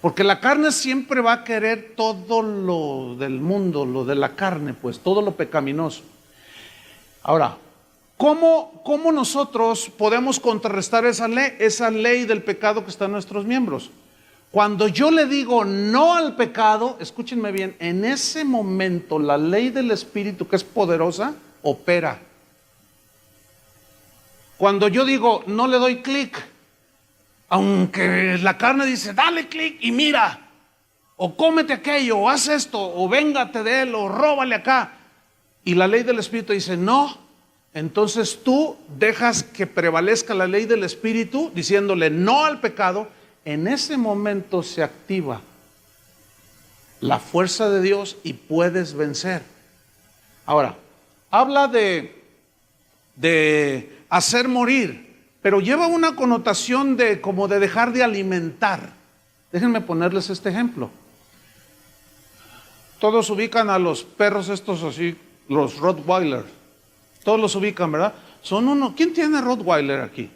Porque la carne siempre va a querer todo lo del mundo, lo de la carne, pues todo lo pecaminoso. Ahora, ¿cómo nosotros podemos contrarrestar esa ley del pecado que está en nuestros miembros? Cuando yo le digo no al pecado, escúchenme bien, en ese momento la ley del Espíritu, que es poderosa, opera. Cuando yo digo no le doy clic, aunque la carne dice dale clic y mira, o cómete aquello, o haz esto, o véngate de él, o róbale acá, y la ley del Espíritu dice no, entonces tú dejas que prevalezca la ley del Espíritu diciéndole no al pecado. En ese momento se activa la fuerza de Dios y puedes vencer. Ahora, habla de hacer morir, pero lleva una connotación de como de dejar de alimentar. Déjenme ponerles este ejemplo. Todos ubican a los perros estos así, los Rottweiler. Todos los ubican, ¿verdad? Son uno. ¿Quién tiene Rottweiler aquí?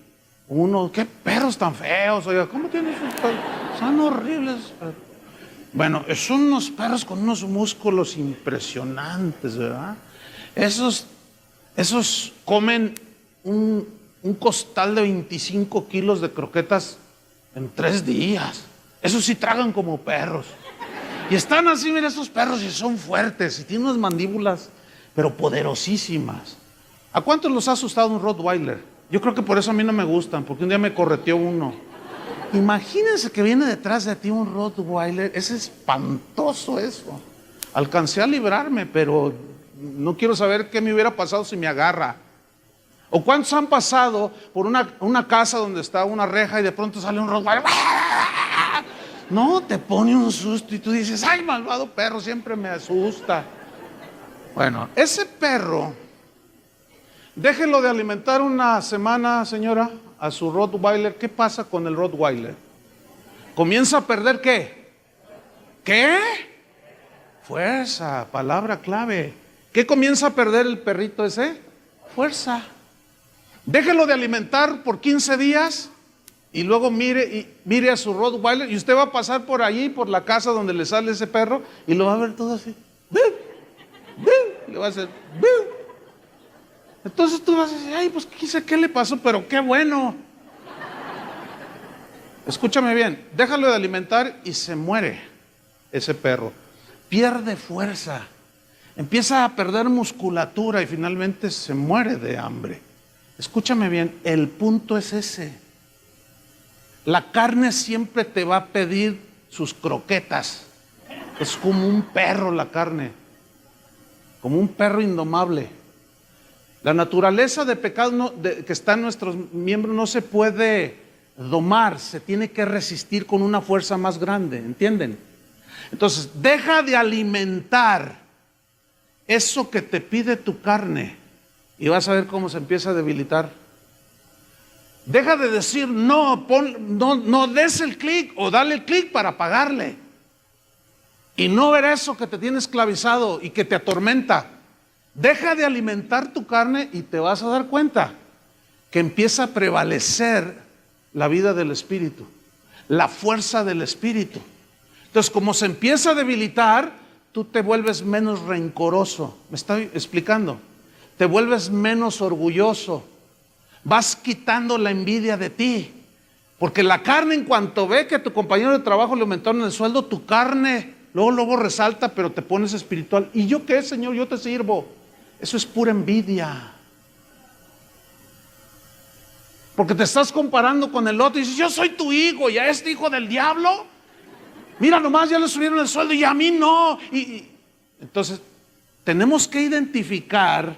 Uno. ¿Qué perros tan feos? Oiga, ¿cómo tienen esos perros? Son horribles. Bueno, son unos perros con unos músculos impresionantes, ¿verdad? Esos comen un costal de 25 kilos de croquetas en 3 días. Esos sí tragan como perros. Y están así, mira, esos perros, y son fuertes, y tienen unas mandíbulas, pero poderosísimas. ¿A cuántos los ha asustado un Rottweiler? Yo creo que por eso a mí no me gustan, porque un día me correteó uno. Imagínense que viene detrás de ti un Rottweiler, es espantoso eso. Alcancé a librarme, pero no quiero saber qué me hubiera pasado si me agarra. ¿O cuántos han pasado por una casa donde está una reja y de pronto sale un Rottweiler? No, te pone un susto y tú dices, ay, malvado perro, siempre me asusta. Bueno, ese perro, déjelo de alimentar una semana, señora, a su Rottweiler. ¿Qué pasa con el Rottweiler? Comienza a perder ¿qué? ¿Qué? Fuerza, palabra clave. ¿Qué comienza a perder el perrito ese? Fuerza. Déjelo de alimentar por 15 días y luego mire a su Rottweiler y usted va a pasar por allí, por la casa donde le sale ese perro y lo va a ver todo así. Le va a hacer. Entonces tú vas a decir, ay, pues ¿qué le pasó? Pero qué bueno. Escúchame bien, déjalo de alimentar y se muere ese perro. Pierde fuerza, empieza a perder musculatura y finalmente se muere de hambre. Escúchame bien, el punto es ese. La carne siempre te va a pedir sus croquetas. Es como un perro la carne, como un perro indomable. La naturaleza de pecado que está en nuestros miembros no se puede domar, se tiene que resistir con una fuerza más grande, ¿entienden? Entonces, deja de alimentar eso que te pide tu carne y vas a ver cómo se empieza a debilitar. Deja de decir no, no des el clic o dale el clic para pagarle. Y no ver eso que te tiene esclavizado y que te atormenta. Deja de alimentar tu carne y te vas a dar cuenta que empieza a prevalecer la vida del Espíritu, la fuerza del Espíritu. Entonces, como se empieza a debilitar, tú te vuelves menos rencoroso. ¿Me estoy explicando? Te vuelves menos orgulloso. Vas quitando la envidia de ti. Porque la carne, en cuanto ve que a tu compañero de trabajo le aumentaron el sueldo, tu carne luego resalta, pero te pones espiritual. ¿Y yo qué, Señor? Yo te sirvo. Eso es pura envidia. Porque te estás comparando con el otro y dices, yo soy tu hijo y a este hijo del diablo, mira nomás, ya le subieron el sueldo y a mí no. Entonces, tenemos que identificar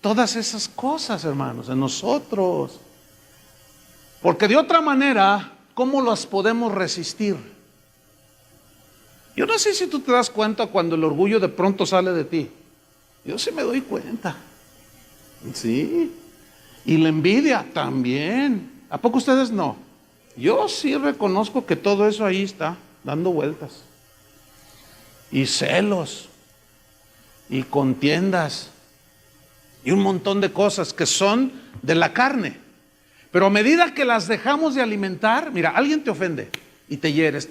todas esas cosas, hermanos, en nosotros. Porque de otra manera, ¿cómo las podemos resistir? Yo no sé si tú te das cuenta cuando el orgullo de pronto sale de ti. Yo sí me doy cuenta. Sí. Y la envidia también. ¿A poco ustedes no? Yo sí reconozco que todo eso ahí está dando vueltas. Y celos. Y contiendas. Y un montón de cosas que son de la carne. Pero a medida que las dejamos de alimentar, mira, alguien te ofende y te hieres.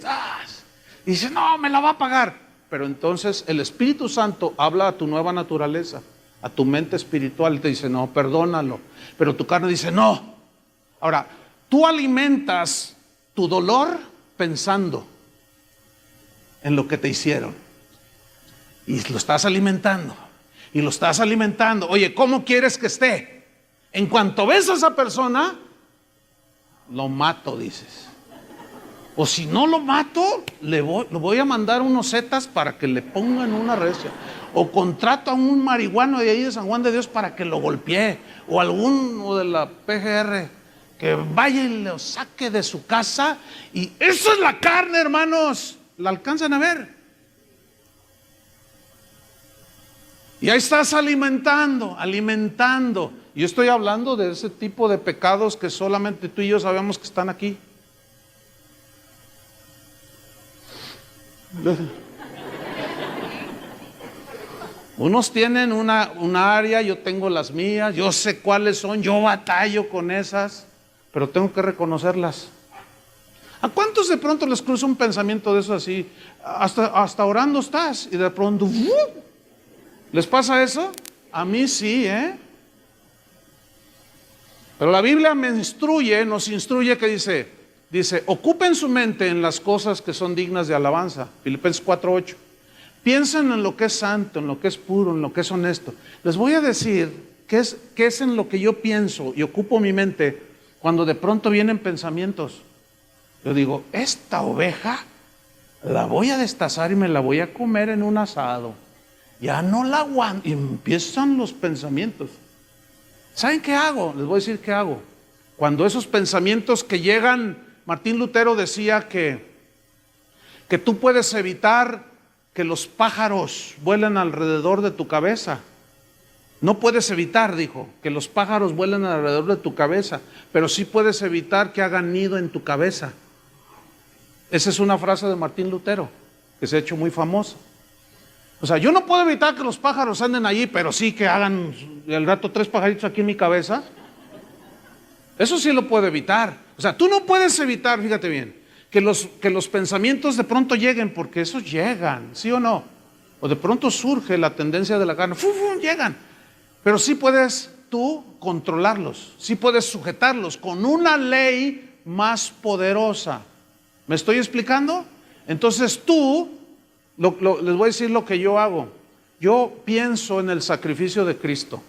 Y dices, no, me la va a pagar. Pero entonces el Espíritu Santo habla a tu nueva naturaleza, a tu mente espiritual y te dice, no, perdónalo. Pero tu carne dice, no. Ahora, tú alimentas tu dolor pensando en lo que te hicieron. Y lo estás alimentando. Y lo estás alimentando. Oye, ¿cómo quieres que esté? En cuanto ves a esa persona, lo mato, dices. O si no lo mato, lo voy a mandar unos zetas para que le pongan una recia. O contrato a un marihuano de ahí de San Juan de Dios para que lo golpee. O alguno de la PGR que vaya y lo saque de su casa. Y eso es la carne, hermanos. ¿La alcanzan a ver? Y ahí estás alimentando. Yo estoy hablando de ese tipo de pecados que solamente tú y yo sabemos que están aquí. Unos tienen una área, yo tengo las mías, yo sé cuáles son, yo batallo con esas, pero tengo que reconocerlas. ¿A cuántos de pronto les cruza un pensamiento de eso así? Hasta orando estás y de pronto ¿les pasa eso? A mí sí, Pero la Biblia nos instruye que dice, ocupen su mente en las cosas que son dignas de alabanza. Filipenses 4:8. Piensen en lo que es santo, en lo que es puro, en lo que es honesto. Les voy a decir qué es en lo que yo pienso y ocupo mi mente cuando de pronto vienen pensamientos? Yo digo, esta oveja la voy a destazar y me la voy a comer en un asado. Ya no la aguanto. Y empiezan los pensamientos. ¿Saben qué hago? Les voy a decir qué hago. Cuando esos pensamientos que llegan, Martín Lutero decía que tú puedes evitar que los pájaros vuelen alrededor de tu cabeza. No puedes evitar, dijo, que los pájaros vuelen alrededor de tu cabeza, pero sí puedes evitar que hagan nido en tu cabeza. Esa es una frase de Martín Lutero, que se ha hecho muy famosa. O sea, yo no puedo evitar que los pájaros anden allí, pero sí que hagan al rato 3 pajaritos aquí en mi cabeza. Eso sí lo puedo evitar. O sea, tú no puedes evitar, fíjate bien, que los pensamientos de pronto lleguen, porque esos llegan, ¿sí o no? O de pronto surge la tendencia de la carne, llegan. Pero sí puedes tú controlarlos, sí puedes sujetarlos con una ley más poderosa. ¿Me estoy explicando? Entonces tú, les voy a decir lo que yo hago. Yo pienso en el sacrificio de Cristo.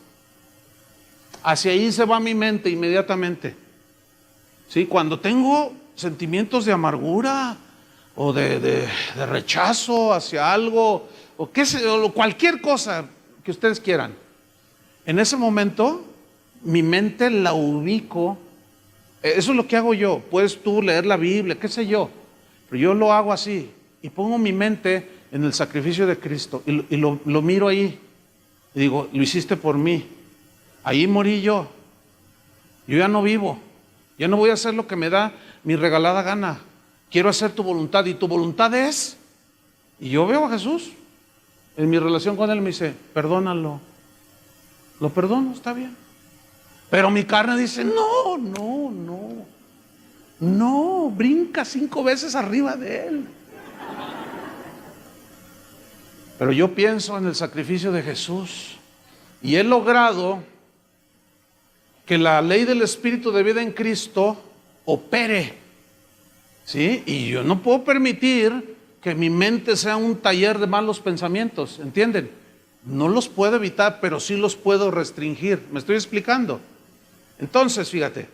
Hacia ahí se va mi mente inmediatamente. ¿Sí? Cuando tengo sentimientos de amargura o de rechazo hacia algo, o cualquier cosa que ustedes quieran, en ese momento mi mente la ubico. Eso es lo que hago yo. Puedes tú leer la Biblia, qué sé yo, pero yo lo hago así y pongo mi mente en el sacrificio de Cristo y lo miro ahí y digo, lo hiciste por mí, ahí morí yo ya no vivo, ya no voy a hacer lo que me da mi regalada gana, quiero hacer tu voluntad. Y tu voluntad es, y yo veo a Jesús en mi relación con Él, me dice, perdónalo. Lo perdono, está bien. Pero mi carne dice, no, brinca 5 veces arriba de Él. Pero yo pienso en el sacrificio de Jesús y he logrado que la ley del Espíritu de vida en Cristo opere, ¿sí? Y yo no puedo permitir que mi mente sea un taller de malos pensamientos, ¿entienden? No los puedo evitar, pero sí los puedo restringir. ¿Me estoy explicando? Entonces, fíjate,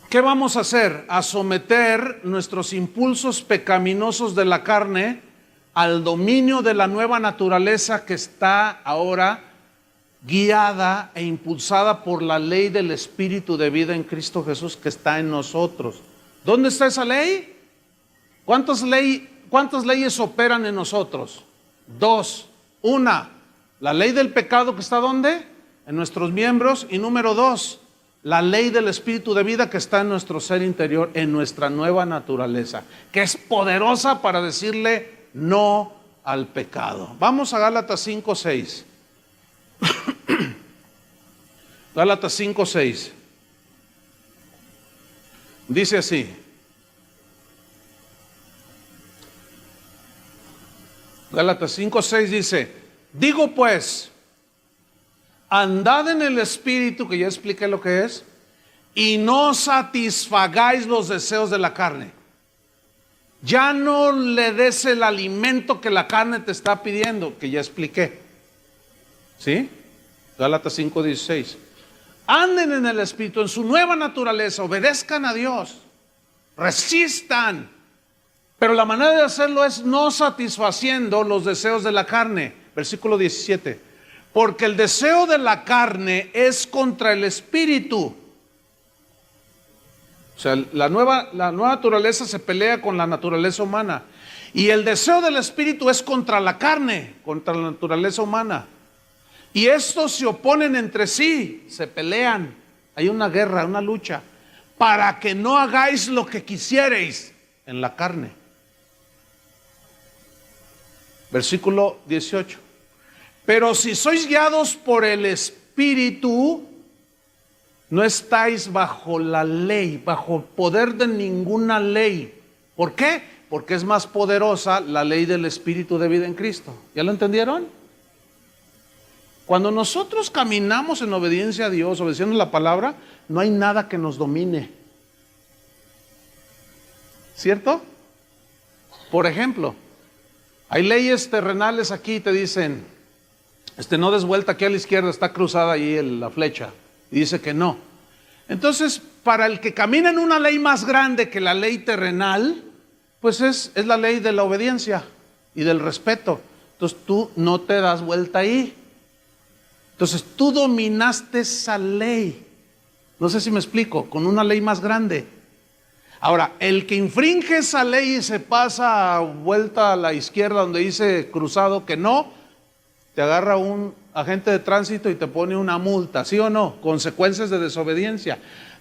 ¿qué vamos a hacer? A someter nuestros impulsos pecaminosos de la carne al dominio de la nueva naturaleza que está ahora guiada e impulsada por la ley del Espíritu de vida en Cristo Jesús que está en nosotros. ¿Dónde está esa ley? ¿Cuántas leyes operan en nosotros? 2. Una, la ley del pecado que está ¿dónde? En nuestros miembros. Y número 2, la ley del Espíritu de vida que está en nuestro ser interior, en nuestra nueva naturaleza, que es poderosa para decirle no al pecado. Vamos a Gálatas 5:6. Gálatas 5:6. Dice así. Gálatas 5:6 dice, digo pues, andad en el Espíritu, que ya expliqué lo que es, y no satisfagáis los deseos de la carne. Ya no le des el alimento que la carne te está pidiendo, que ya expliqué. ¿Sí? Gálatas 5:16. Anden en el Espíritu, en su nueva naturaleza, obedezcan a Dios, resistan. Pero la manera de hacerlo es no satisfaciendo los deseos de la carne. Versículo 17. Porque el deseo de la carne es contra el Espíritu. O sea, la nueva naturaleza se pelea con la naturaleza humana. Y el deseo del Espíritu es contra la carne, contra la naturaleza humana. Y estos se oponen entre sí, se pelean. Hay una guerra, una lucha. Para que no hagáis lo que quisierais en la carne. Versículo 18. Pero si sois guiados por el Espíritu, no estáis bajo la ley, bajo poder de ninguna ley. ¿Por qué? Porque es más poderosa la ley del Espíritu de vida en Cristo. ¿Ya lo entendieron? Cuando nosotros caminamos en obediencia a Dios, obedeciendo la palabra, no hay nada que nos domine. ¿Cierto? Por ejemplo, hay leyes terrenales aquí y te dicen, No des vuelta aquí a la izquierda, está cruzada ahí la flecha. Y dice que no. Entonces, para el que camina en una ley más grande que la ley terrenal, pues es la ley de la obediencia y del respeto. Entonces tú no te das vuelta ahí. Entonces tú dominaste esa ley. No sé si me explico, con una ley más grande. Ahora, el que infringe esa ley y se pasa vuelta a la izquierda donde dice cruzado que no, te agarra un agente de tránsito y te pone una multa, ¿sí o no? Consecuencias de desobediencia.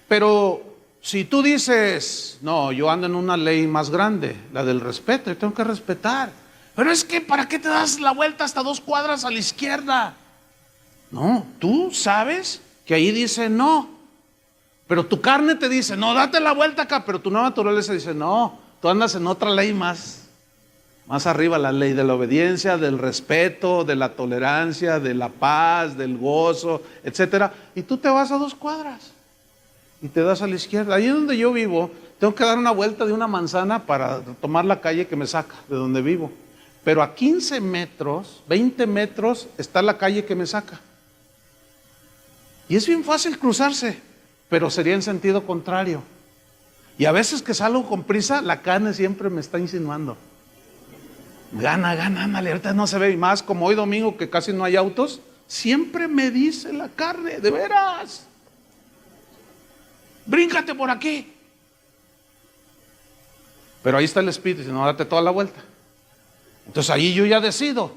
Pero si tú dices, no, yo ando en una ley más grande, la del respeto, yo tengo que respetar. Pero es que, ¿para qué te das la vuelta hasta 2 cuadras a la izquierda? No, tú sabes que ahí dice no. Pero tu carne te dice, no, date la vuelta acá. Pero tu nueva naturaleza dice, no, tú andas en otra ley más arriba, la ley de la obediencia, del respeto, de la tolerancia, de la paz, del gozo, etcétera. Y tú te vas a 2 cuadras y te das a la izquierda. Ahí donde yo vivo, tengo que dar una vuelta de una manzana para tomar la calle que me saca de donde vivo. Pero a 15 metros, 20 metros, está la calle que me saca. Y es bien fácil cruzarse, pero sería en sentido contrario. Y a veces que salgo con prisa, la carne siempre me está insinuando. Gana, ándale, ahorita no se ve. Y más como hoy domingo que casi no hay autos, siempre me dice la carne, de veras, bríncate por aquí. Pero ahí está el Espíritu, dice, no, date toda la vuelta. Entonces ahí yo ya decido.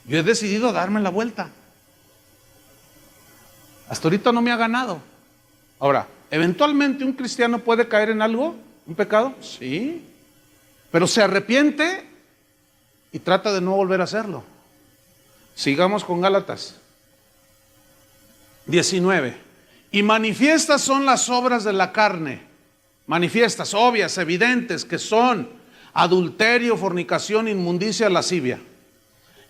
Yo he decidido darme la vuelta. Hasta ahorita no me ha ganado. Ahora, ¿eventualmente un cristiano puede caer en algo? ¿Un pecado? Sí. Pero se arrepiente y trata de no volver a hacerlo. Sigamos con Gálatas 19. Y manifiestas son las obras de la carne. Manifiestas, obvias, evidentes, que son adulterio, fornicación, inmundicia, lascivia,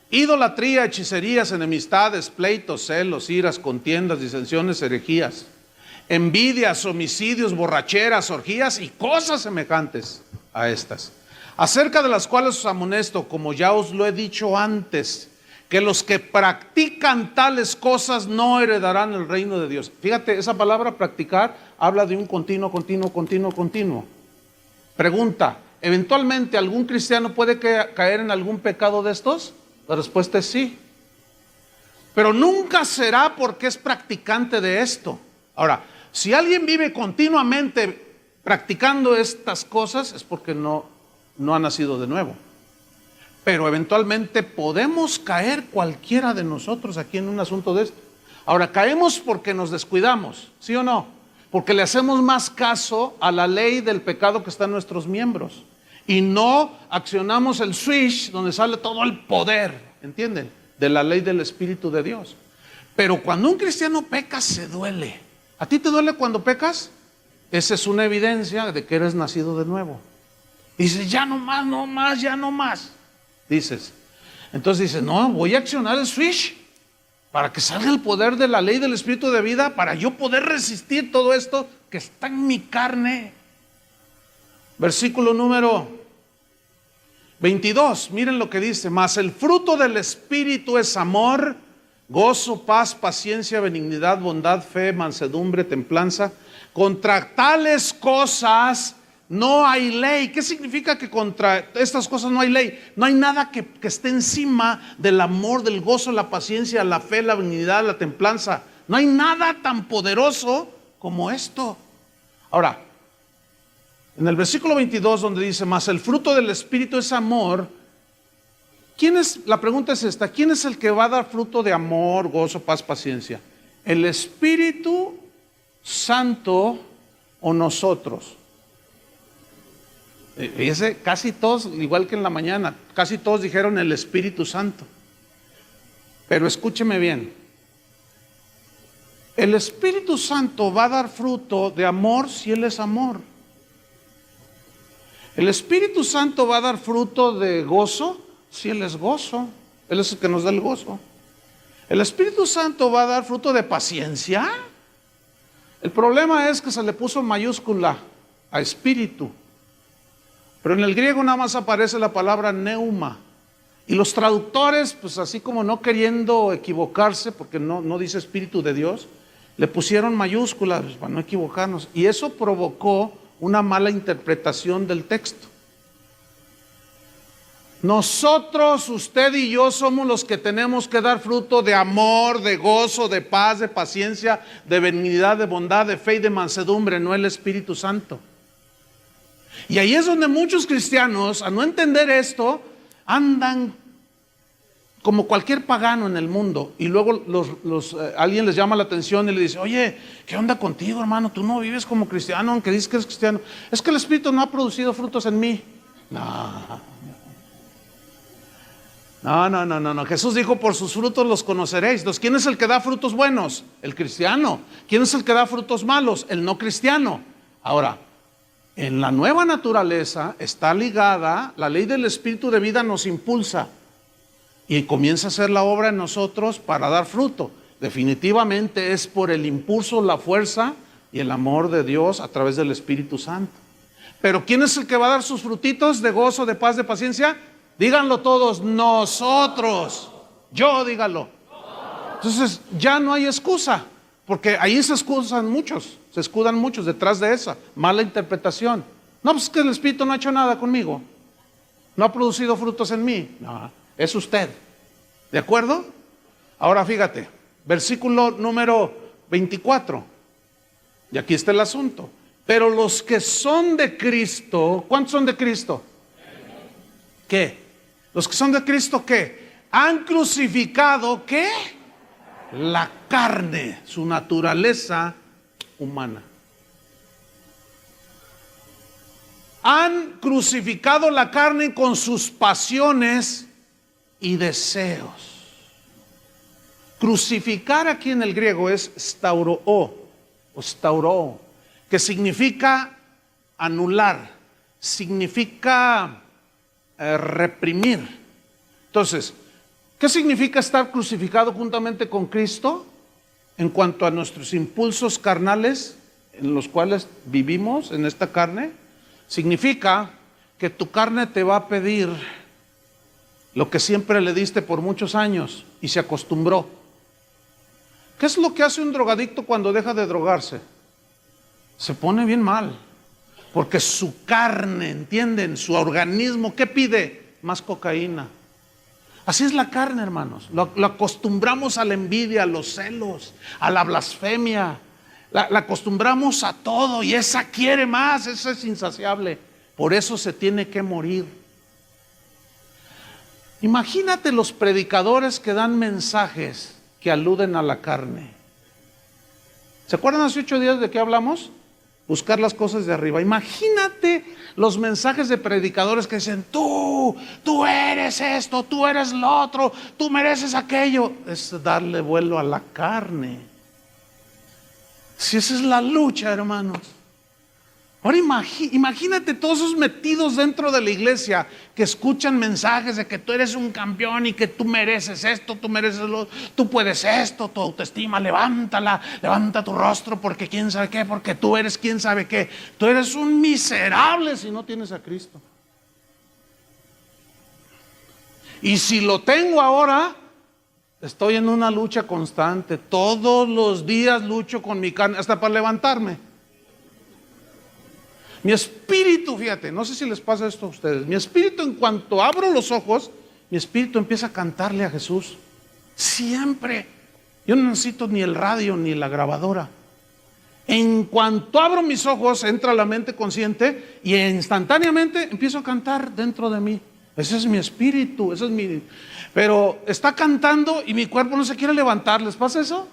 idolatría, hechicerías, enemistades, pleitos, celos, iras, contiendas, disensiones, herejías, envidias, homicidios, borracheras, orgías y cosas semejantes a estas, acerca de las cuales os amonesto, como ya os lo he dicho antes, que los que practican tales cosas no heredarán el reino de Dios. Fíjate, esa palabra practicar habla de un continuo. Pregunta, ¿eventualmente algún cristiano puede caer en algún pecado de estos? La respuesta es sí. Pero nunca será porque es practicante de esto. Ahora, si alguien vive continuamente practicando estas cosas, es porque no ha nacido de nuevo. Pero eventualmente podemos caer cualquiera de nosotros aquí en un asunto de esto. Ahora, caemos porque nos descuidamos, ¿sí o no? Porque le hacemos más caso a la ley del pecado que está en nuestros miembros. Y no accionamos el switch donde sale todo el poder, ¿entienden? De la ley del Espíritu de Dios. Pero cuando un cristiano peca, se duele. ¿A ti te duele cuando pecas? Esa es una evidencia de que eres nacido de nuevo. Y dices, ya no más. Dices, entonces dices, no, voy a accionar el switch para que salga el poder de la ley del Espíritu de vida, para yo poder resistir todo esto que está en mi carne. Versículo número 22, miren lo que dice: mas el fruto del Espíritu es amor, gozo, paz, paciencia, benignidad, bondad, fe, mansedumbre, templanza. Contra tales cosas no hay ley. ¿Qué significa que contra estas cosas no hay ley? No hay nada que esté encima del amor, del gozo, la paciencia, la fe, la benignidad, la templanza. No hay nada tan poderoso como esto. Ahora, en el versículo 22 donde dice, mas el fruto del Espíritu es amor, la pregunta es esta: ¿quién es el que va a dar fruto de amor, gozo, paz, paciencia? ¿El Espíritu Santo o nosotros? Fíjese, casi todos, igual que en la mañana, casi todos dijeron el Espíritu Santo. Pero escúcheme bien, el Espíritu Santo va a dar fruto de amor si Él es amor. El Espíritu Santo va a dar fruto de gozo si Él es gozo. Él es el que nos da el gozo. El Espíritu Santo va a dar fruto de paciencia. El problema es que se le puso mayúscula a espíritu. Pero en el griego nada más aparece la palabra neuma. Y los traductores, pues así como no queriendo equivocarse, porque no dice Espíritu de Dios, le pusieron mayúsculas pues, para no equivocarnos. Y eso provocó una mala interpretación del texto. Nosotros, usted y yo somos los que tenemos que dar fruto de amor, de gozo, de paz, de paciencia, de benignidad, de bondad, de fe y de mansedumbre, no el Espíritu Santo. Y ahí es donde muchos cristianos, a no entender esto, andan como cualquier pagano en el mundo. Y luego alguien les llama la atención y le dice, oye, ¿qué onda contigo, hermano? Tú no vives como cristiano, aunque dices que eres cristiano. Es que el Espíritu no ha producido frutos en mí. No. Jesús dijo, por sus frutos los conoceréis. Entonces, ¿quién es el que da frutos buenos? El cristiano. ¿Quién es el que da frutos malos? El no cristiano. Ahora, en la nueva naturaleza está ligada, la ley del Espíritu de vida nos impulsa y comienza a hacer la obra en nosotros para dar fruto. Definitivamente es por el impulso, la fuerza y el amor de Dios a través del Espíritu Santo. Pero ¿quién es el que va a dar sus frutitos de gozo, de paz, de paciencia? Díganlo todos, nosotros. Yo, díganlo. Entonces ya no hay excusa, porque ahí se escudan muchos detrás de esa mala interpretación. No, pues es que el Espíritu no ha hecho nada conmigo, no ha producido frutos en mí. No, es usted. ¿De acuerdo? Ahora fíjate, versículo número 24. Y aquí está el asunto. Pero los que son de Cristo, ¿cuántos son de Cristo? ¿Qué? Los que son de Cristo, ¿qué? Han crucificado, ¿qué? La carne, su naturaleza humana. Han crucificado la carne con sus pasiones y deseos. Crucificar aquí en el griego es stauroo, que significa anular, significa reprimir. Entonces, ¿qué significa estar crucificado juntamente con Cristo? En cuanto a nuestros impulsos carnales en los cuales vivimos en esta carne, significa que tu carne te va a pedir lo que siempre le diste por muchos años y se acostumbró. ¿Qué es lo que hace un drogadicto cuando deja de drogarse? Se pone bien mal, porque su carne, ¿entienden? Su organismo, ¿qué pide? Más cocaína. Así es la carne, hermanos. Lo acostumbramos a la envidia, a los celos, a la blasfemia. La acostumbramos a todo y esa quiere más, esa es insaciable. Por eso se tiene que morir. Imagínate los predicadores que dan mensajes que aluden a la carne. ¿Se acuerdan hace 8 días de qué hablamos? Buscar las cosas de arriba. Imagínate los mensajes de predicadores que dicen, tú eres esto, tú eres lo otro, tú mereces aquello. Es darle vuelo a la carne. Si esa es la lucha, hermanos. Ahora imagínate todos esos metidos dentro de la iglesia que escuchan mensajes de que tú eres un campeón y que tú mereces esto, tú mereces lo otro, tú puedes esto, tu autoestima, levántala, levanta tu rostro porque quién sabe qué, porque tú eres quién sabe qué. Tú eres un miserable si no tienes a Cristo. Y si lo tengo ahora, estoy en una lucha constante. Todos los días lucho con mi carne, hasta para levantarme. Mi espíritu, fíjate, no sé si les pasa esto a ustedes. Mi espíritu, en cuanto abro los ojos, mi espíritu empieza a cantarle a Jesús. Siempre. Yo no necesito ni el radio ni la grabadora. En cuanto abro mis ojos, entra la mente consciente y instantáneamente empiezo a cantar dentro de mí. Ese es mi espíritu, ese es mi... Pero está cantando y mi cuerpo no se quiere levantar. ¿Les pasa eso?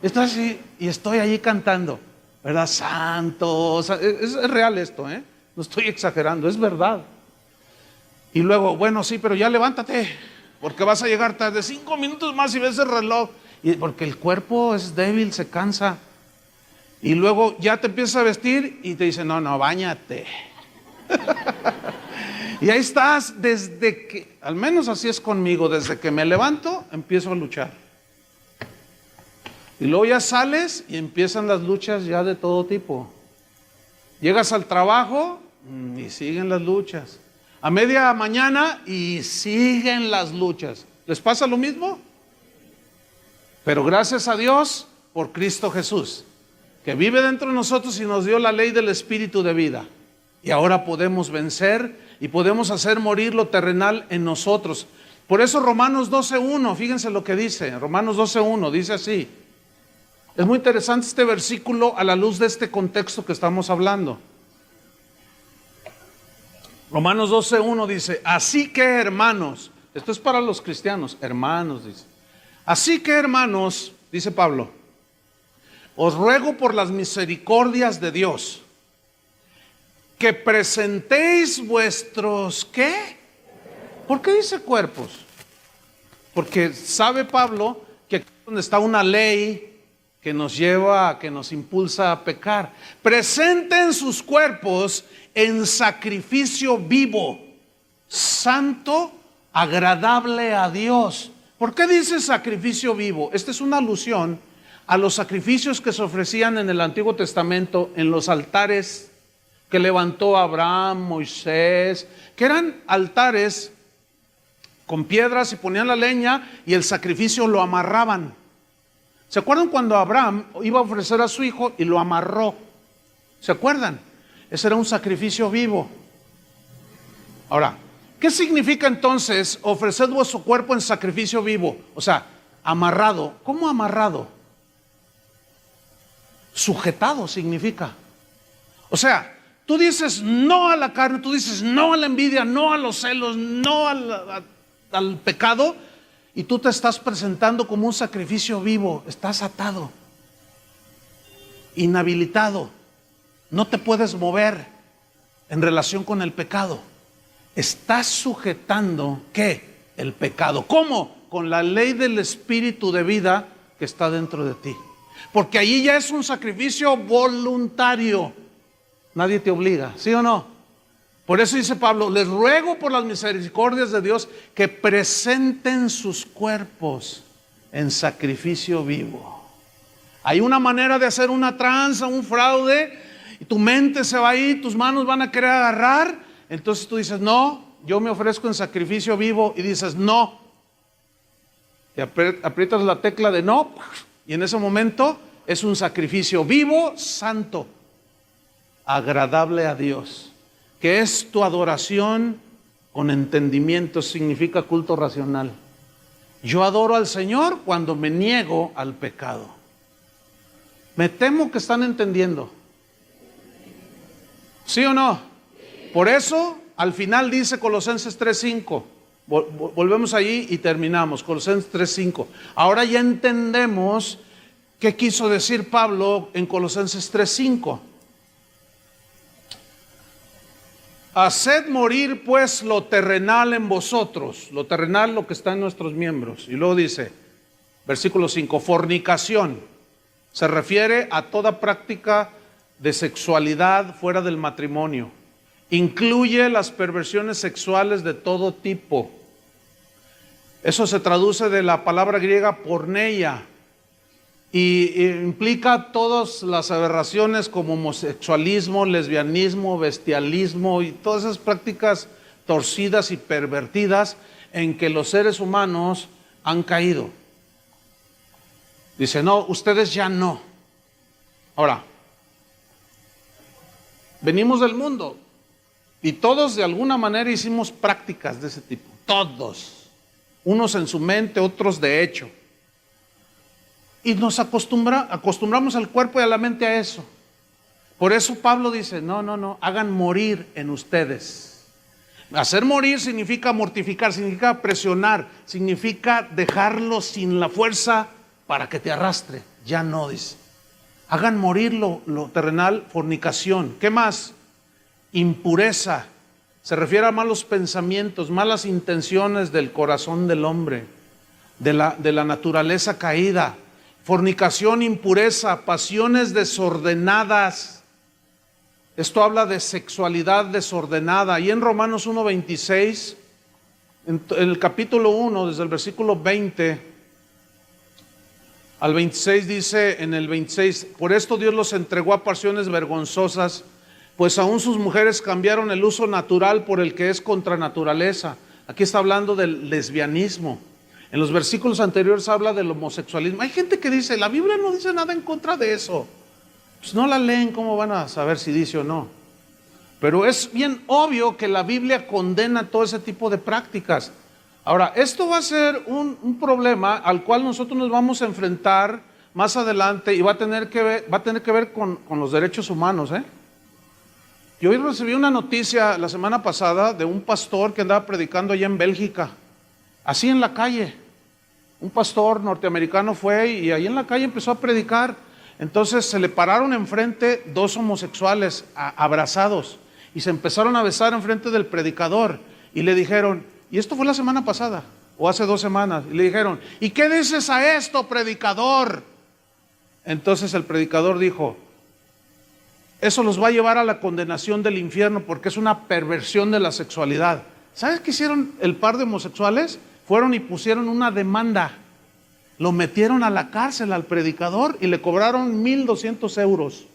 Estoy así y estoy allí cantando, ¿verdad? Santo, o sea, es real esto, no estoy exagerando, es verdad. Y luego, bueno, sí, pero ya levántate, porque vas a llegar tarde. 5 minutos más y ves el reloj. Y porque el cuerpo es débil, se cansa. Y luego ya te empiezas a vestir y te dicen, no, báñate. Y ahí estás desde que, al menos así es conmigo, desde que me levanto, empiezo a luchar. Y luego ya sales y empiezan las luchas ya de todo tipo. Llegas al trabajo y siguen las luchas. A media mañana y siguen las luchas. ¿Les pasa lo mismo? Pero gracias a Dios por Cristo Jesús, que vive dentro de nosotros y nos dio la ley del Espíritu de vida. Y ahora podemos vencer y podemos hacer morir lo terrenal en nosotros. Por eso Romanos 12:1, fíjense lo que dice. Romanos 12:1 dice así. Es muy interesante este versículo a la luz de este contexto que estamos hablando. Romanos 12:1 dice, así que hermanos, esto es para los cristianos, hermanos dice. Así que hermanos, dice Pablo, os ruego por las misericordias de Dios, que presentéis vuestros, ¿qué? ¿Por qué dice cuerpos? Porque sabe Pablo que aquí es donde está una ley que nos lleva, que nos impulsa a pecar. Presenten sus cuerpos en sacrificio vivo, santo, agradable a Dios. ¿Por qué dice sacrificio vivo? Esta es una alusión a los sacrificios que se ofrecían en el Antiguo Testamento en los altares que levantó Abraham, Moisés, que eran altares con piedras y ponían la leña y el sacrificio lo amarraban. ¿Se acuerdan cuando Abraham iba a ofrecer a su hijo y lo amarró? ¿Se acuerdan? Ese era un sacrificio vivo. Ahora, ¿qué significa entonces ofrecer vuestro cuerpo en sacrificio vivo? O sea, amarrado. ¿Cómo amarrado? Sujetado significa. O sea, tú dices no a la carne, tú dices no a la envidia, no a los celos, no al pecado, y tú te estás presentando como un sacrificio vivo. Estás atado, inhabilitado, no te puedes mover en relación con el pecado. Estás sujetando, ¿qué? El pecado. ¿Cómo? Con la ley del Espíritu de vida que está dentro de ti. Porque allí ya es un sacrificio voluntario. Nadie te obliga, ¿sí o no? Por eso dice Pablo, les ruego por las misericordias de Dios que presenten sus cuerpos en sacrificio vivo. Hay una manera de hacer una tranza, un fraude, y tu mente se va a ir, tus manos van a querer agarrar. Entonces tú dices, no, yo me ofrezco en sacrificio vivo, y dices, no. Y aprietas la tecla de no, y en ese momento es un sacrificio vivo, santo, agradable a Dios, que es tu adoración con entendimiento, significa culto racional. Yo adoro al Señor cuando me niego al pecado. Me temo que están entendiendo. ¿Sí o no? Por eso, al final dice Colosenses 3:5. Volvemos allí y terminamos. Colosenses 3:5. Ahora ya entendemos qué quiso decir Pablo en Colosenses 3:5. Haced morir pues lo terrenal en vosotros. Lo terrenal, lo que está en nuestros miembros. Y luego dice, versículo 5, fornicación. Se refiere a toda práctica de sexualidad fuera del matrimonio. Incluye las perversiones sexuales de todo tipo. Eso se traduce de la palabra griega porneia. Y implica todas las aberraciones como homosexualismo, lesbianismo, bestialismo y todas esas prácticas torcidas y pervertidas en que los seres humanos han caído. Dice, no, ustedes ya no. Ahora, venimos del mundo y todos de alguna manera hicimos prácticas de ese tipo. Todos. Unos en su mente, otros de hecho. Y nos acostumbramos al cuerpo y a la mente a eso. Por eso Pablo dice, no, hagan morir en ustedes. Hacer morir significa mortificar, significa presionar, significa dejarlo sin la fuerza para que te arrastre. Ya no, dice. Hagan morir lo terrenal, fornicación. ¿Qué más? Impureza. Se refiere a malos pensamientos, malas intenciones del corazón del hombre, de la naturaleza caída. Fornicación, impureza, pasiones desordenadas. Esto habla de sexualidad desordenada. Y en Romanos 1:26, en el capítulo 1, desde el versículo 20 al 26, dice en el 26, por esto Dios los entregó a pasiones vergonzosas, pues aún sus mujeres cambiaron el uso natural por el que es contra naturaleza. Aquí está hablando del lesbianismo. En los versículos anteriores habla del homosexualismo. Hay gente que dice, la Biblia no dice nada en contra de eso. Pues no la leen, ¿cómo van a saber si dice o no? Pero es bien obvio que la Biblia condena todo ese tipo de prácticas. Ahora, esto va a ser un problema al cual nosotros nos vamos a enfrentar más adelante y va a tener que ver con los derechos humanos, ¿eh? Yo hoy recibí una noticia la semana pasada de un pastor que andaba predicando allá en Bélgica, así en la calle. Un pastor norteamericano fue y ahí en la calle empezó a predicar. Entonces se le pararon enfrente dos homosexuales abrazados y se empezaron a besar enfrente del predicador y le dijeron, y esto fue la semana pasada o hace 2 semanas, y le dijeron, ¿y qué dices a esto, predicador? Entonces el predicador dijo, eso los va a llevar a la condenación del infierno porque es una perversión de la sexualidad. ¿Sabes qué hicieron el par de homosexuales? Fueron y pusieron una demanda. Lo metieron a la cárcel al predicador y le cobraron 1,200 euros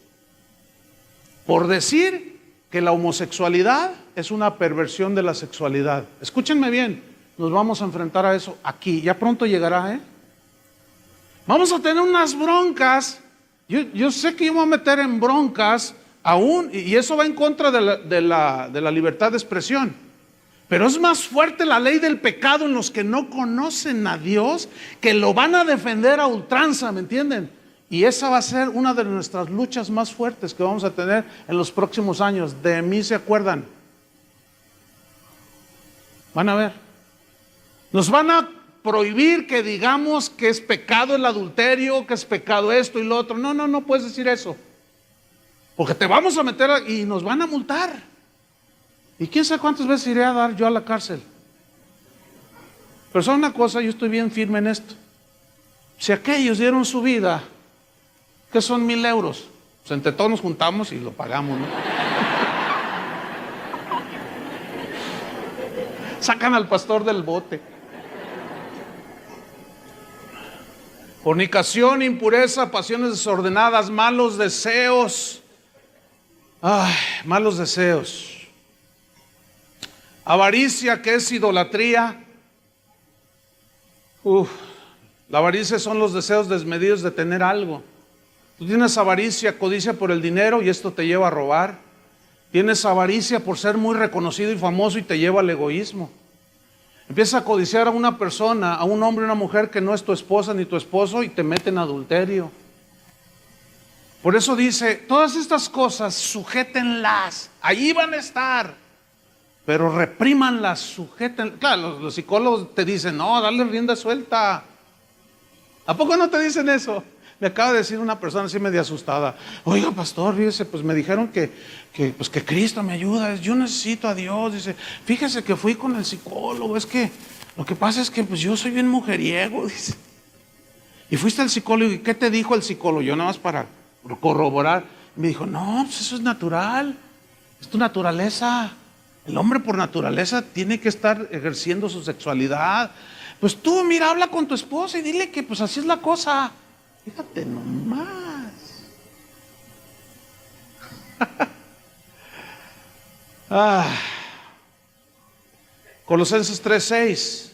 por decir que la homosexualidad es una perversión de la sexualidad. Escúchenme bien, nos vamos a enfrentar a eso aquí. Ya pronto llegará, ¿eh? Vamos a tener unas broncas. Yo sé que yo me voy a meter en broncas aún, y eso va en contra de la libertad de expresión. Pero es más fuerte la ley del pecado en los que no conocen a Dios, que lo van a defender a ultranza, ¿me entienden? Y esa va a ser una de nuestras luchas más fuertes que vamos a tener en los próximos años. De mí se acuerdan. Van a ver. Nos van a prohibir que digamos que es pecado el adulterio, que es pecado esto y lo otro. No puedes decir eso. Porque te vamos a meter y nos van a multar. Y quién sabe cuántas veces iré a dar yo a la cárcel. Pero sabe una cosa, yo estoy bien firme en esto. Si aquellos dieron su vida, ¿qué son 1,000 euros? Pues entre todos nos juntamos y lo pagamos, ¿no? Sacan al pastor del bote. Fornicación, impureza, pasiones desordenadas, malos deseos. Ay, malos deseos. Avaricia, que es idolatría. La avaricia son los deseos desmedidos de tener algo. Tú tienes avaricia, codicia por el dinero y esto te lleva a robar. Tienes avaricia por ser muy reconocido y famoso y te lleva al egoísmo. Empiezas a codiciar a una persona, a un hombre o una mujer que no es tu esposa ni tu esposo y te mete en adulterio. Por eso dice, todas estas cosas sujétenlas, allí van a estar, pero reprímanlas, sujétenlas. Claro, los psicólogos te dicen, no, dale rienda suelta. ¿A poco no te dicen eso? Me acaba de decir una persona así medio asustada, oiga pastor, fíjese, pues me dijeron que Cristo me ayuda, yo necesito a Dios. Dice, fíjese que fui con el psicólogo, es que lo que pasa es que pues yo soy bien mujeriego, dice. Y fuiste al psicólogo, ¿y qué te dijo el psicólogo? Yo nada más para corroborar. Me dijo, no, pues eso es natural, es tu naturaleza. El hombre por naturaleza tiene que estar ejerciendo su sexualidad. Pues tú, mira, habla con tu esposa y dile que pues así es la cosa. Fíjate nomás. Colosenses 3:6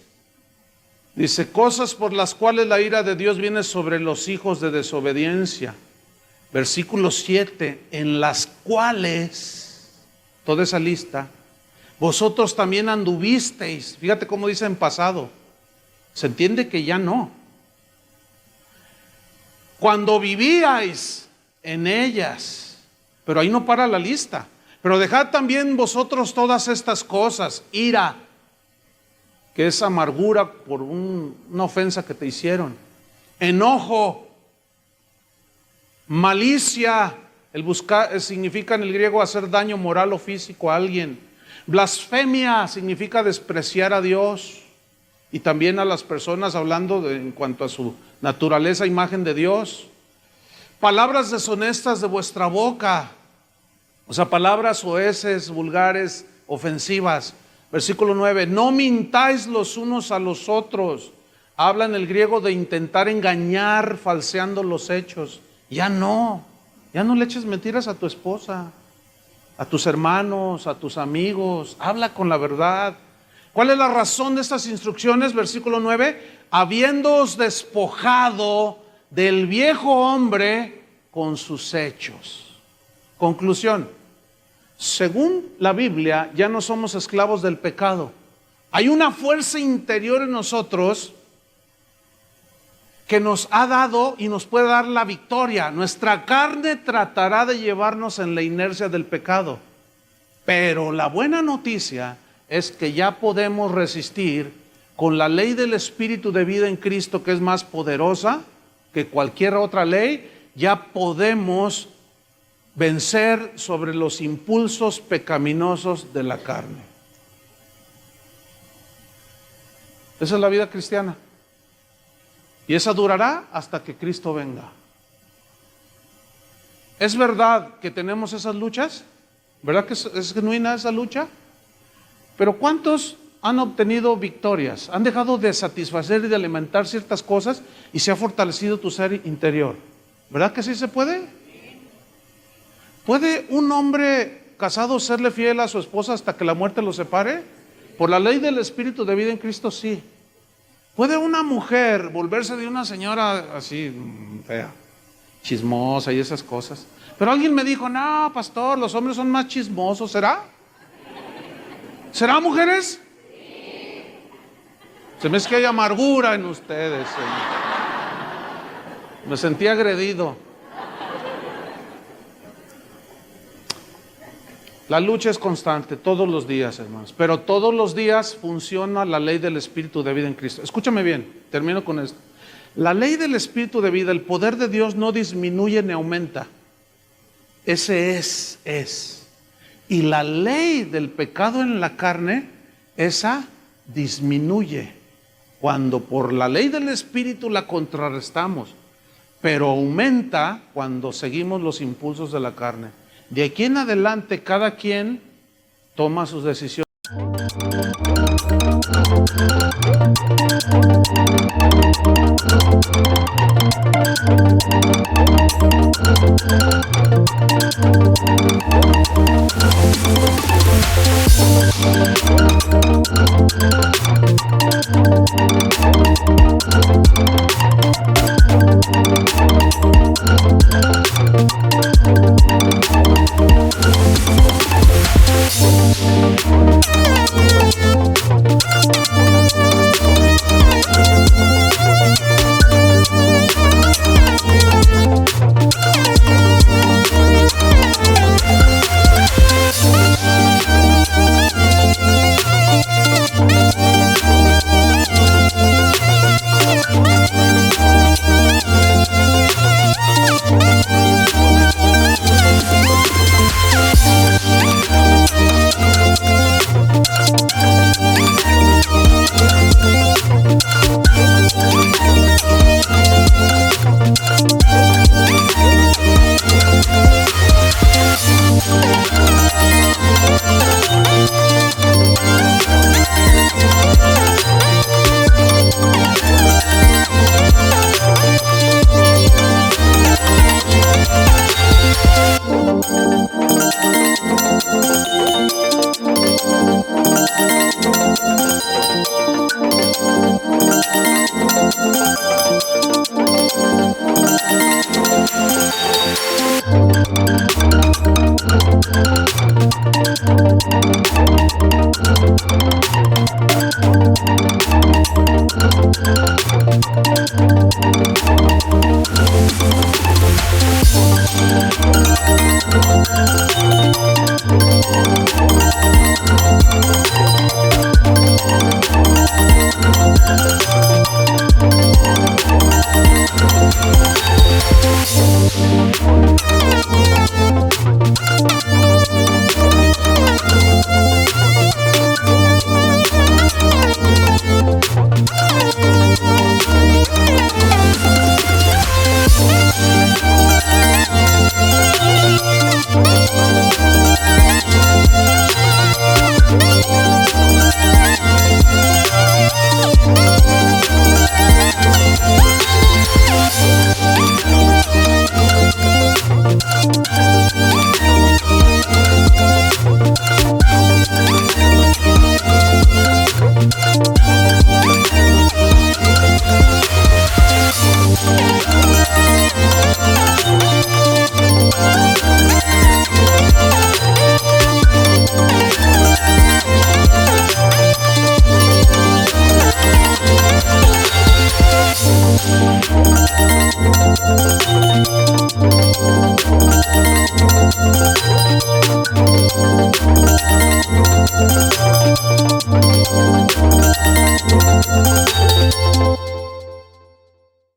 dice, cosas por las cuales la ira de Dios viene sobre los hijos de desobediencia. Versículo 7, en las cuales, toda esa lista, vosotros también anduvisteis. Fíjate cómo dice en pasado. Se entiende que ya no. Cuando vivíais en ellas, pero ahí no para la lista. Pero dejad también vosotros todas estas cosas, ira, que es amargura por una ofensa que te hicieron, enojo, malicia, el buscar significa en el griego hacer daño moral o físico a alguien, blasfemia significa despreciar a Dios y también a las personas, hablando en cuanto a su naturaleza, imagen de Dios. Palabras deshonestas de vuestra boca, o sea, palabras soeces, vulgares, ofensivas. Versículo 9, no mintáis los unos a los otros. Habla en el griego de intentar engañar, falseando los hechos. Ya no le eches mentiras a tu esposa, a tus hermanos, a tus amigos, habla con la verdad. ¿Cuál es la razón de estas instrucciones? Versículo 9, habiéndoos despojado del viejo hombre con sus hechos. Conclusión, según la Biblia, ya no somos esclavos del pecado. Hay una fuerza interior en nosotros que nos ha dado y nos puede dar la victoria. Nuestra carne tratará de llevarnos en la inercia del pecado, pero la buena noticia es que ya podemos resistir con la ley del Espíritu de vida en Cristo, que es más poderosa que cualquier otra ley. Ya podemos vencer sobre los impulsos pecaminosos de la carne. Esa es la vida cristiana. Y esa durará hasta que Cristo venga. ¿Es verdad que tenemos esas luchas? ¿Verdad que es genuina esa lucha? Pero ¿cuántos han obtenido victorias? Han dejado de satisfacer y de alimentar ciertas cosas y se ha fortalecido tu ser interior. ¿Verdad que sí se puede? ¿Puede un hombre casado serle fiel a su esposa hasta que la muerte lo separe? Por la ley del Espíritu de vida en Cristo, sí. ¿Puede una mujer volverse de una señora así fea, chismosa y esas cosas? Pero alguien me dijo, no, pastor, los hombres son más chismosos. ¿Será? ¿Será, mujeres? Sí. Se me hace que hay amargura en ustedes. Me sentí agredido. La lucha es constante, todos los días, hermanos. Pero todos los días funciona la ley del Espíritu de vida en Cristo. Escúchame bien, termino con esto. La ley del Espíritu de vida, el poder de Dios no disminuye ni aumenta. Ese es. Y la ley del pecado en la carne, esa disminuye. Cuando por la ley del Espíritu la contrarrestamos. Pero aumenta cuando seguimos los impulsos de la carne. De aquí en adelante, cada quien toma sus decisiones.